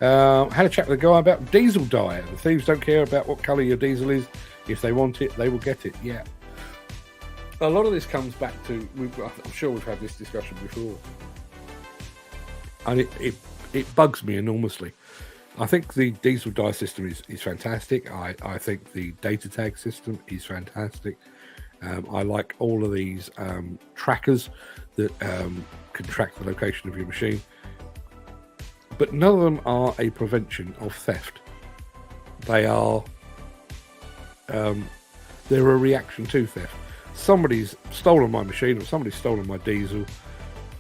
Had a chat with a guy about diesel dye. The thieves don't care about what colour your diesel is. If they want it, they will get it. Yeah. A lot of this comes back to, I'm sure we've had this discussion before, and it bugs me enormously. I think the diesel dye system is fantastic. I think the data tag system is fantastic. I like all of these trackers that can track the location of your machine. But none of them are a prevention of theft. They are, they're a reaction to theft. Somebody's stolen my machine, or somebody's stolen my diesel,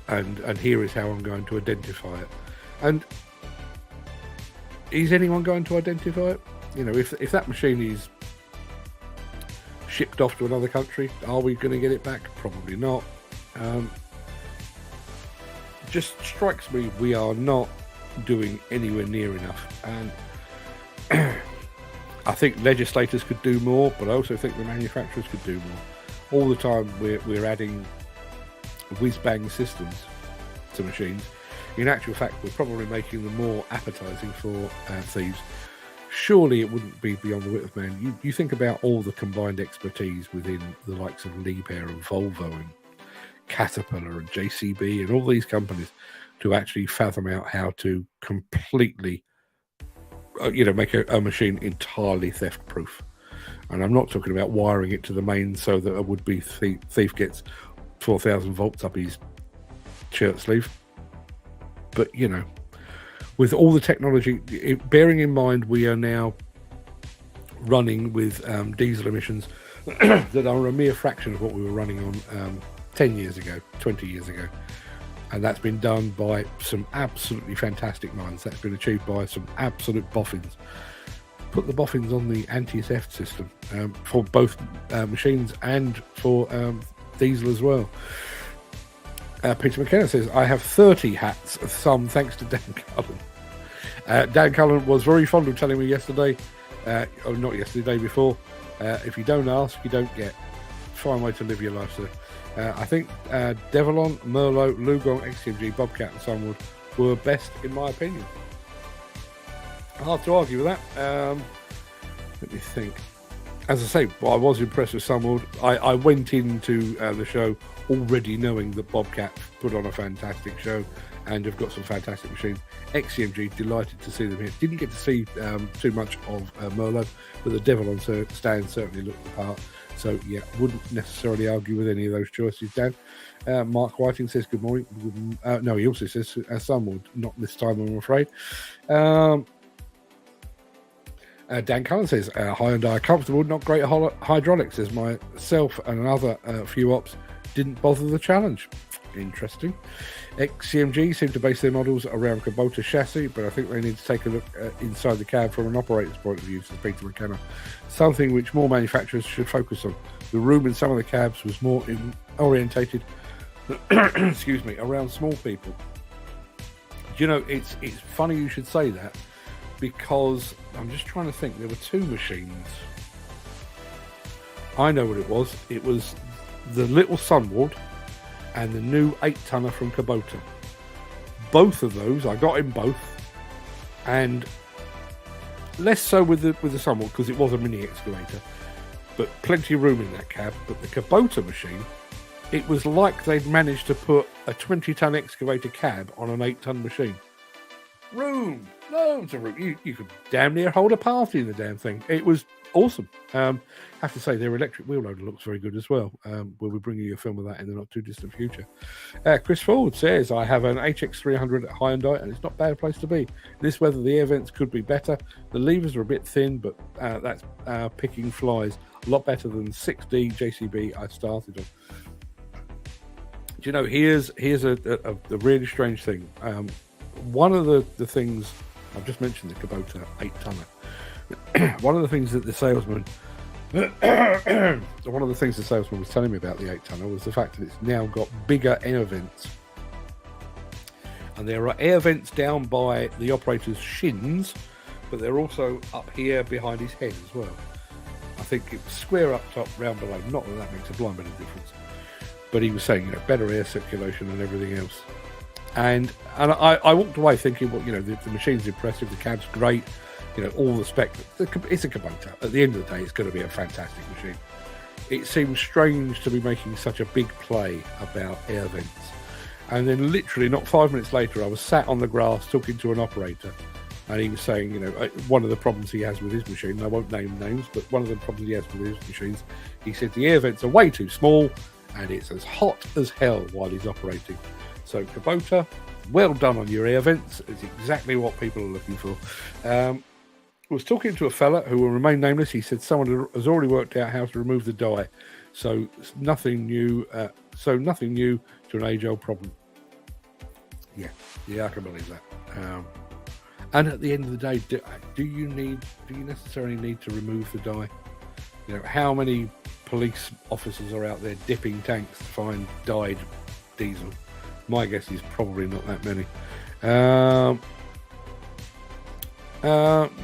and here is how I'm going to identify it. And is anyone going to identify it? You know, if that machine is shipped off to another country, are we going to get it back? Probably not. Just strikes me we are not doing anywhere near enough, and I think legislators could do more, but I also think the manufacturers could do more. All the time we're adding whiz-bang systems to machines. In actual fact, we're probably making them more appetizing for thieves. Surely it wouldn't be beyond the wit of man. You think about all the combined expertise within the likes of Liebherr and Volvo and Caterpillar and JCB and all these companies to actually fathom out how to completely, make a machine entirely theft-proof. And I'm not talking about wiring it to the mains so that a would-be thief gets 4,000 volts up his shirt sleeve. But, with all the technology, bearing in mind we are now running with diesel emissions that are a mere fraction of what we were running on 10 years ago, 20 years ago. And that's been done by some absolutely fantastic minds. That's been achieved by some absolute boffins. Put the boffins on the anti-theft system for both machines and for diesel as well. Peter McKenna says, I have 30 hats, some thanks to Dan Cullen. Dan Cullen was very fond of telling me yesterday, or not yesterday, day before, if you don't ask, you don't get. Fine way to live your life, sir. I think Devolon, Merlot, Lugon, XCMG, Bobcat and Sunward were best in my opinion. Hard to argue with that. Let me think. As I say, I was impressed with Sunward. I went into the show already knowing that Bobcat put on a fantastic show and have got some fantastic machines. XCMG, delighted to see them here. Didn't get to see too much of Merlot, but the Devolon stand certainly looked the part. So, yeah, wouldn't necessarily argue with any of those choices, Dan. Mark Whiting says, good morning. No, he also says, Sunward, not this time, I'm afraid. Dan Cullen says, Hyundai comfortable, not great hydraulics, says myself and another few ops didn't bother the challenge. Interesting. XCMG seem to base their models around Kubota chassis, but I think they need to take a look inside the cab from an operator's point of view, says Peter McKenna. Something which more manufacturers should focus on. The room in some of the cabs was more orientated excuse me, around small people. It's funny you should say that, because I'm just trying to think. There were two machines. I know what it was. It was the little Sunward and the new 8-tonner from Kubota. Both of those, I got in both, and less so with the Sunward because it was a mini excavator, but plenty of room in that cab. But the Kubota machine, it was like they'd managed to put a 20-ton excavator cab on an 8-ton machine. Loads of room. You could damn near hold a party in the damn thing. It was awesome. Have to say their electric wheel loader looks very good as well. We'll be bringing you a film of that in the not too distant future. Chris Ford says, I have an HX300 at Hyundai and it's not a bad place to be. In this weather the air vents could be better. The levers are a bit thin, but that's picking flies. A lot better than 6D JCB I started on. Here's a really strange thing. One of the things, I've just mentioned the Kubota 8-tonner. One of the things that the salesman was telling me about the 8-tonner was the fact that it's now got bigger air vents. And there are air vents down by the operator's shins, but they're also up here behind his head as well. I think it was square up top, round below. Not that makes a blind bit of difference. But he was saying, better air circulation and everything else. And I walked away thinking, well, the machine's impressive, the cab's great. all the spec. It's a Kubota. At the end of the day, it's going to be a fantastic machine. It seems strange to be making such a big play about air vents. And then literally not 5 minutes later, I was sat on the grass talking to an operator, and he was saying, one of the problems he has with his machine, and I won't name names, but one of the problems he has with his machines, he said the air vents are way too small and it's as hot as hell while he's operating. So Kubota, well done on your air vents. It's exactly what people are looking for. I was talking to a fella who will remain nameless. He said someone has already worked out how to remove the die. So nothing new. Nothing new to an age-old problem. Yeah, I can believe that. And at the end of the day, do you necessarily need to remove the die? How many police officers are out there dipping tanks to find dyed diesel? My guess is probably not that many.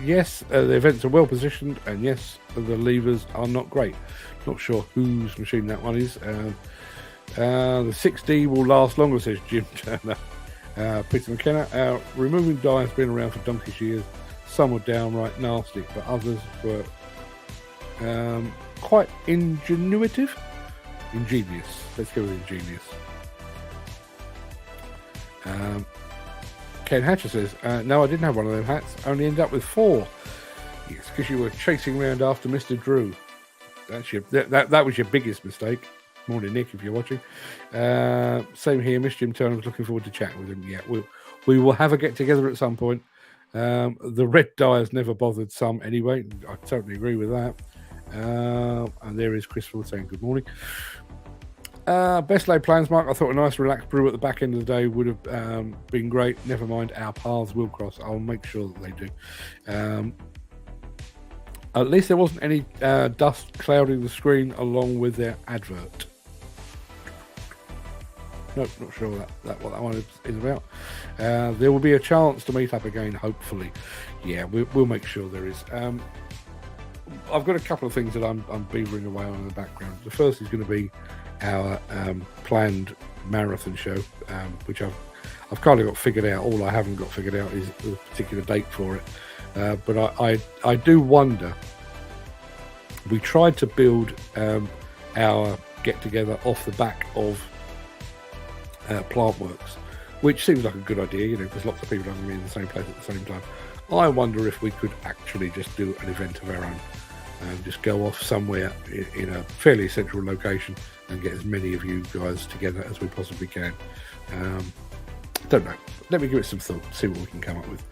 Yes, the vents are well positioned, and yes, the levers are not great. Not sure whose machine that one is. The 6D will last longer, says Jim Turner. Peter McKenna, removing die has been around for donkey's years. Some were downright nasty, but others were quite ingenious. Let's go with ingenious. Ken Hatcher says, no, I didn't have one of them hats. Only ended up with 4. Yes, because you were chasing around after Mr. Drew. That was your biggest mistake. Morning, Nick, if you're watching. Same here. Miss Jim Turner was looking forward to chatting with him. Yeah, we will have a get together at some point. The red dye has never bothered some anyway. I totally agree with that. And there is Chris Ford saying good morning. Best laid plans, Mark. I thought a nice relaxed brew at the back end of the day would have been great. Never mind, our paths will cross. I'll make sure that they do. At least there wasn't any dust clouding the screen along with their advert. Nope, not sure what that one is about. There will be a chance to meet up again, hopefully. Yeah, we'll make sure there is. I've got a couple of things that I'm beavering away on in the background. The first is going to be our planned marathon show, which I've kind of got figured out. All I haven't got figured out is the particular date for it. But I do wonder. We tried to build our get together off the back of Plantworks, which seems like a good idea, because lots of people are going to be in the same place at the same time. I wonder if we could actually just do an event of our own and just go off somewhere in a fairly central location and get as many of you guys together as we possibly can. Don't know. Let me give it some thought, see what we can come up with.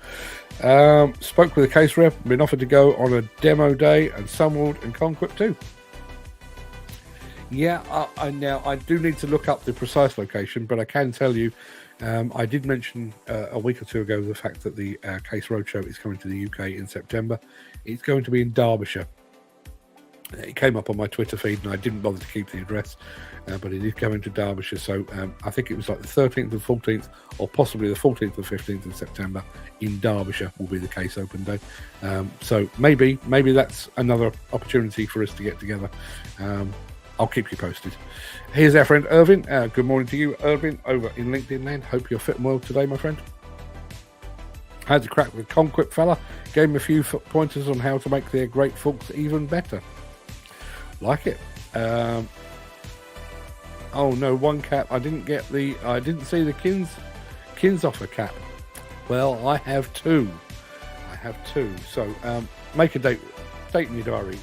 Spoke with a case rep, been offered to go on a demo day, and Sunward and Craic too. Yeah, now I do need to look up the precise location, but I can tell you, I did mention a week or two ago the fact that the Case Roadshow is coming to the UK in September. It's going to be in Derbyshire. It came up on my Twitter feed, and I didn't bother to keep the address, but it is coming to Derbyshire. So I think it was like the 13th and 14th, or possibly the 14th and 15th of September in Derbyshire will be the Case Open Day. So maybe that's another opportunity for us to get together. I'll keep you posted. Here's our friend Irvin. Good morning to you, Irvin, over in LinkedIn land. Hope you're fit and well today, my friend. Had to crack with Craic fella. Gave him a few pointers on how to make their great forks even better. Like it. Oh no, one cap. I didn't see the Kins offer cap. Well, I have two. So make a date in your diary.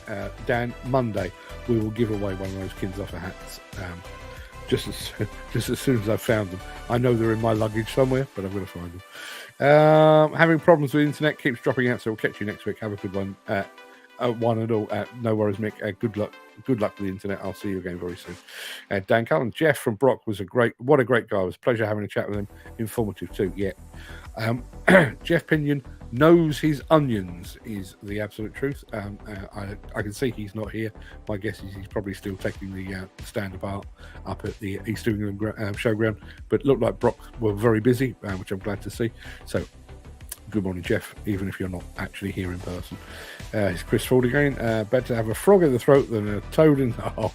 Dan, Monday, we will give away one of those Kins offer hats. Just as soon as I've found them. I know they're in my luggage somewhere, but I'm going to find them. Having problems with the internet, keeps dropping out, so we'll catch you next week. Have a good one. One and all. No worries, Mick. Good luck with the internet. I'll see you again very soon. Dan Cullen, Jeff from Brock was what a great guy. It was a pleasure having a chat with him. Informative too. Yeah. Jeff Pinion knows his onions is the absolute truth. I can see he's not here. My guess is he's probably still taking the stand apart up at the East England showground. But it looked like Brock were very busy, which I'm glad to see. So good morning, Jeff, even if you're not actually here in person. It's Chris Ford again. Better to have a frog in the throat than a toad in the hole.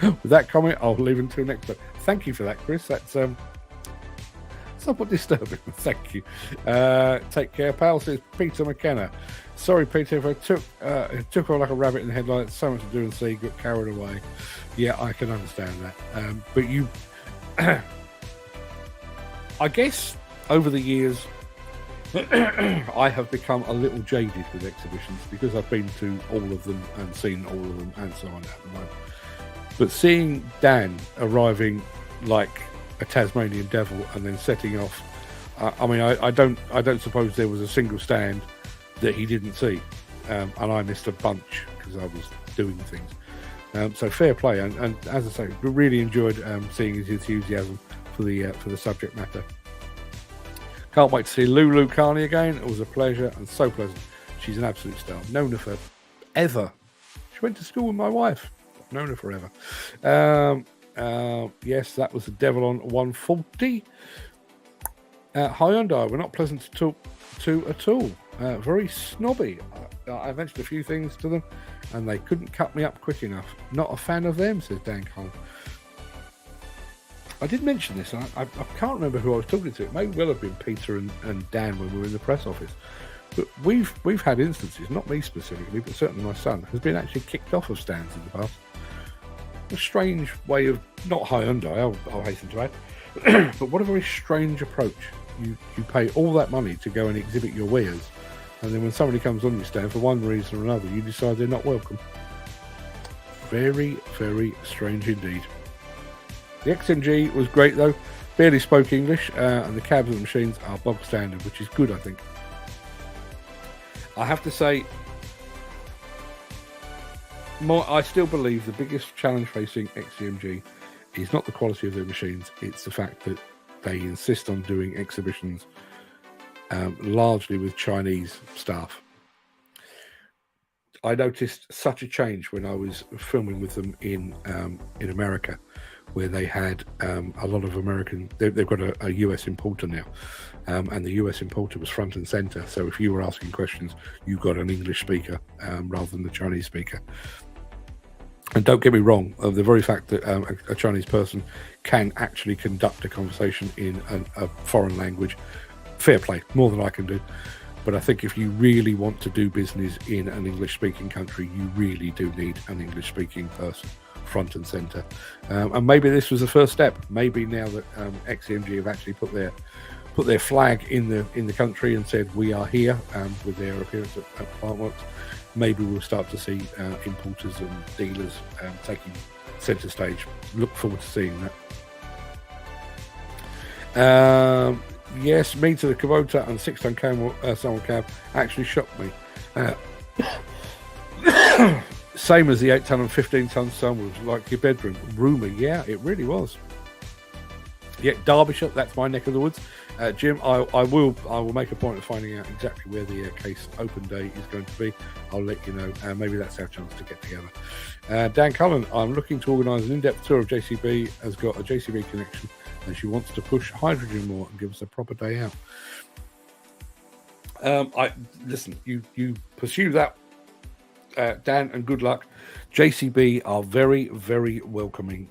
With that comment, I'll leave until next week. Thank you for that, Chris. That's Somewhat disturbing. Thank you. Take care, pal. Says Peter McKenna. Sorry, Peter, if I took on like a rabbit in the headlights. So much to do and see. Got carried away. Yeah, I can understand that. But you, I guess, over the years, I have become a little jaded with exhibitions because I've been to all of them and seen all of them and so on at the moment. But seeing Dan arriving like a Tasmanian devil and then setting off, I mean, I don't suppose there was a single stand that he didn't see, and I missed a bunch because I was doing things. So fair play, and as I say, really enjoyed seeing his enthusiasm for the subject matter. Can't wait to see Lulu Carney again. It was a pleasure and so pleasant. She's an absolute star. Known her forever. She went to school with my wife. I've known her forever. Yes, that was the Devil on 140. Hyundai were not pleasant to talk to at all. Very snobby. I mentioned a few things to them and they couldn't cut me up quick enough. Not a fan of them, says Dan Cole. I did mention this, and I can't remember who I was talking to. It may well have been Peter and Dan when we were in the press office. But we've had instances, not me specifically, but certainly my son, has been actually kicked off of stands in the past. A strange way of, not Hyundai, I'll hasten to add, but what a very strange approach. You pay all that money to go and exhibit your wares, and then when somebody comes on your stand for one reason or another, you decide they're not welcome. Very, very strange indeed. The XMG was great though, barely spoke English, and the cabs of the machines are bog standard, which is good, I think. I have to say, I still believe the biggest challenge facing XCMG is not the quality of their machines, it's the fact that they insist on doing exhibitions largely with Chinese staff. I noticed such a change when I was filming with them in America, where they had a lot of American, they've got a US importer now, and the US importer was front and center. So if you were asking questions, you got an English speaker rather than the Chinese speaker. And don't get me wrong, the very fact that a Chinese person can actually conduct a conversation in a foreign language, fair play, more than I can do. But I think if you really want to do business in an English-speaking country, you really do need an English-speaking person front and center. And maybe this was the first step. Maybe now that XCMG have actually put their flag in the country and said we are here with their appearance at Plantworks, maybe we'll start to see importers and dealers taking center stage. Look forward to seeing that. Yes, me to the Kubota and 6-ton Sunward cab actually shocked me. Same as the 8-ton and 15-ton Sunward, like your bedroom. Roomy, yeah, it really was. Yeah, Derbyshire, that's my neck of the woods. Jim, I will make a point of finding out exactly where the case open day is going to be. I'll let you know. Maybe that's our chance to get together. Dan Cullen, I'm looking to organise an in-depth tour of JCB. Has got a JCB connection, and she wants to push hydrogen more and give us a proper day out. Listen. You pursue that, Dan, and good luck. JCB are very, very welcoming.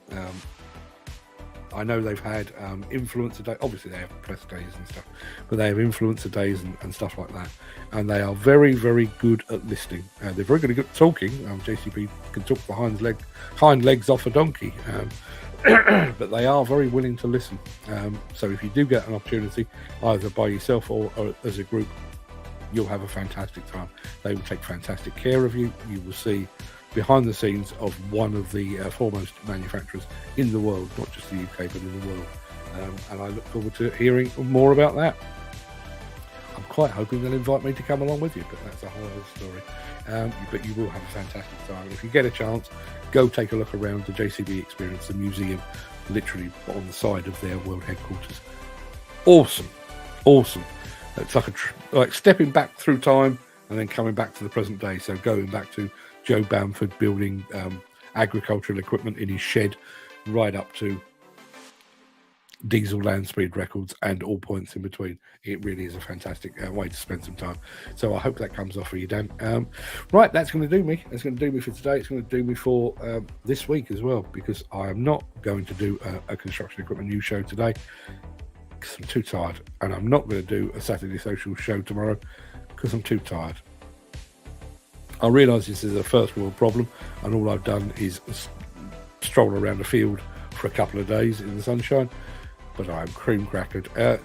I know they've had influencer days. Obviously, they have press days and stuff, but they have influencer days and stuff like that. And they are very, very good at listening. They're very good at talking. JCB can talk the hind legs off a donkey, but they are very willing to listen. So if you do get an opportunity, either by yourself or as a group, you'll have a fantastic time. They will take fantastic care of you. You will see behind the scenes of one of the foremost manufacturers in the world, not just the UK, but in the world. And I look forward to hearing more about that. I'm quite hoping they'll invite me to come along with you, but that's a whole other story. But you will have a fantastic time. If you get a chance, go take a look around the JCB Experience, the museum, literally on the side of their world headquarters. Awesome. It's like stepping back through time and then coming back to the present day. So going back to Joe Bamford building agricultural equipment in his shed, right up to diesel land speed records and all points in between. It really is a fantastic way to spend some time. So I hope that comes off for you, Dan. Right, that's going to do me. That's going to do me for today. It's going to do me for this week as well, because I am not going to do a construction equipment news show today. relax. I'm too tired, and I'm not going to do a Saturday social show tomorrow because I'm too tired. I realise this is a first world problem, and all I've done is stroll around the field for a couple of days in the sunshine, but I'm cream crackered.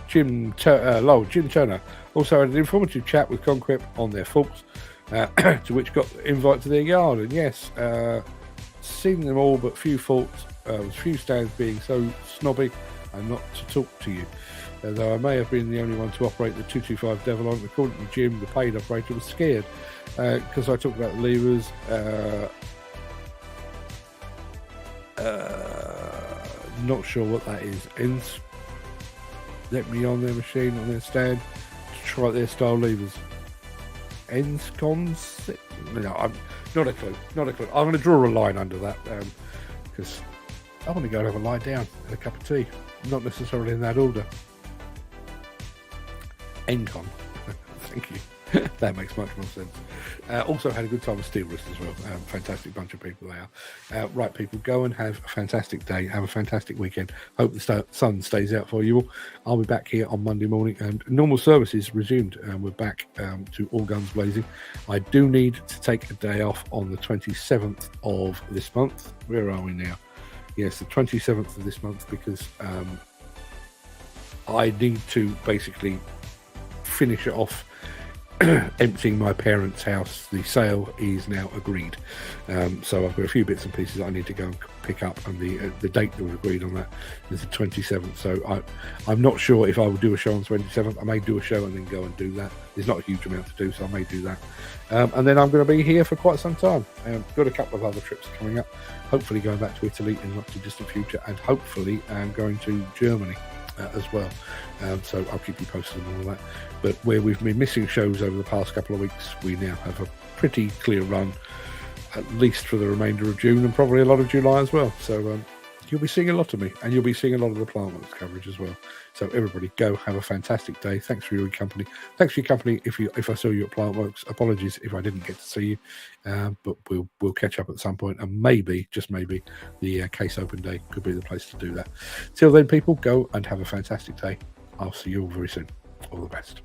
Jim Turner also had an informative chat with Conquip on their faults, to which got invite to their yard, and yes, seen them all, but few faults, with few stands being so snobby and not to talk to you. Though I may have been the only one to operate the 225 Demolition, according to Jim, the paid operator was scared because I talked about the levers. Not sure what that is. Ends let me on their machine, on their stand, to try their style levers. Enscons? No, I'm not a clue. Not a clue. I'm going to draw a line under that because I want to go and have a lie down and a cup of tea. Not necessarily in that order. Encon. Thank you. That makes much more sense. Also had a good time with Steel Wrist as well. Fantastic bunch of people they are. Right, people, go and have a fantastic day. Have a fantastic weekend. Hope the sun stays out for you all. I'll be back here on Monday morning, and normal services resumed. We're back to all guns blazing. I do need to take a day off on the 27th of this month. Where are we now? Yes, the 27th of this month, because I need to basically finish it off emptying my parents' house. The sale is now agreed, so I've got a few bits and pieces that I need to go and pick up, and the date that was agreed on that is the 27th. So I'm not sure if I will do a show on the 27th. I may do a show and then go and do that. There's not a huge amount to do, so I may do that, and then I'm going to be here for quite some time. Got a couple of other trips coming up, hopefully going back to Italy in the not too distant future, and hopefully going to Germany as well. So I'll keep you posted on all that. But where we've been missing shows over the past couple of weeks, we now have a pretty clear run, at least for the remainder of June and probably a lot of July as well. So you'll be seeing a lot of me, and you'll be seeing a lot of the Plantworks coverage as well. So everybody, go have a fantastic day. Thanks for your company. Thanks for your company. If I saw you at Plantworks, apologies if I didn't get to see you, but we'll catch up at some point, and maybe, just maybe, the case open day could be the place to do that. Till then, people, go and have a fantastic day. I'll see you all very soon. All the best.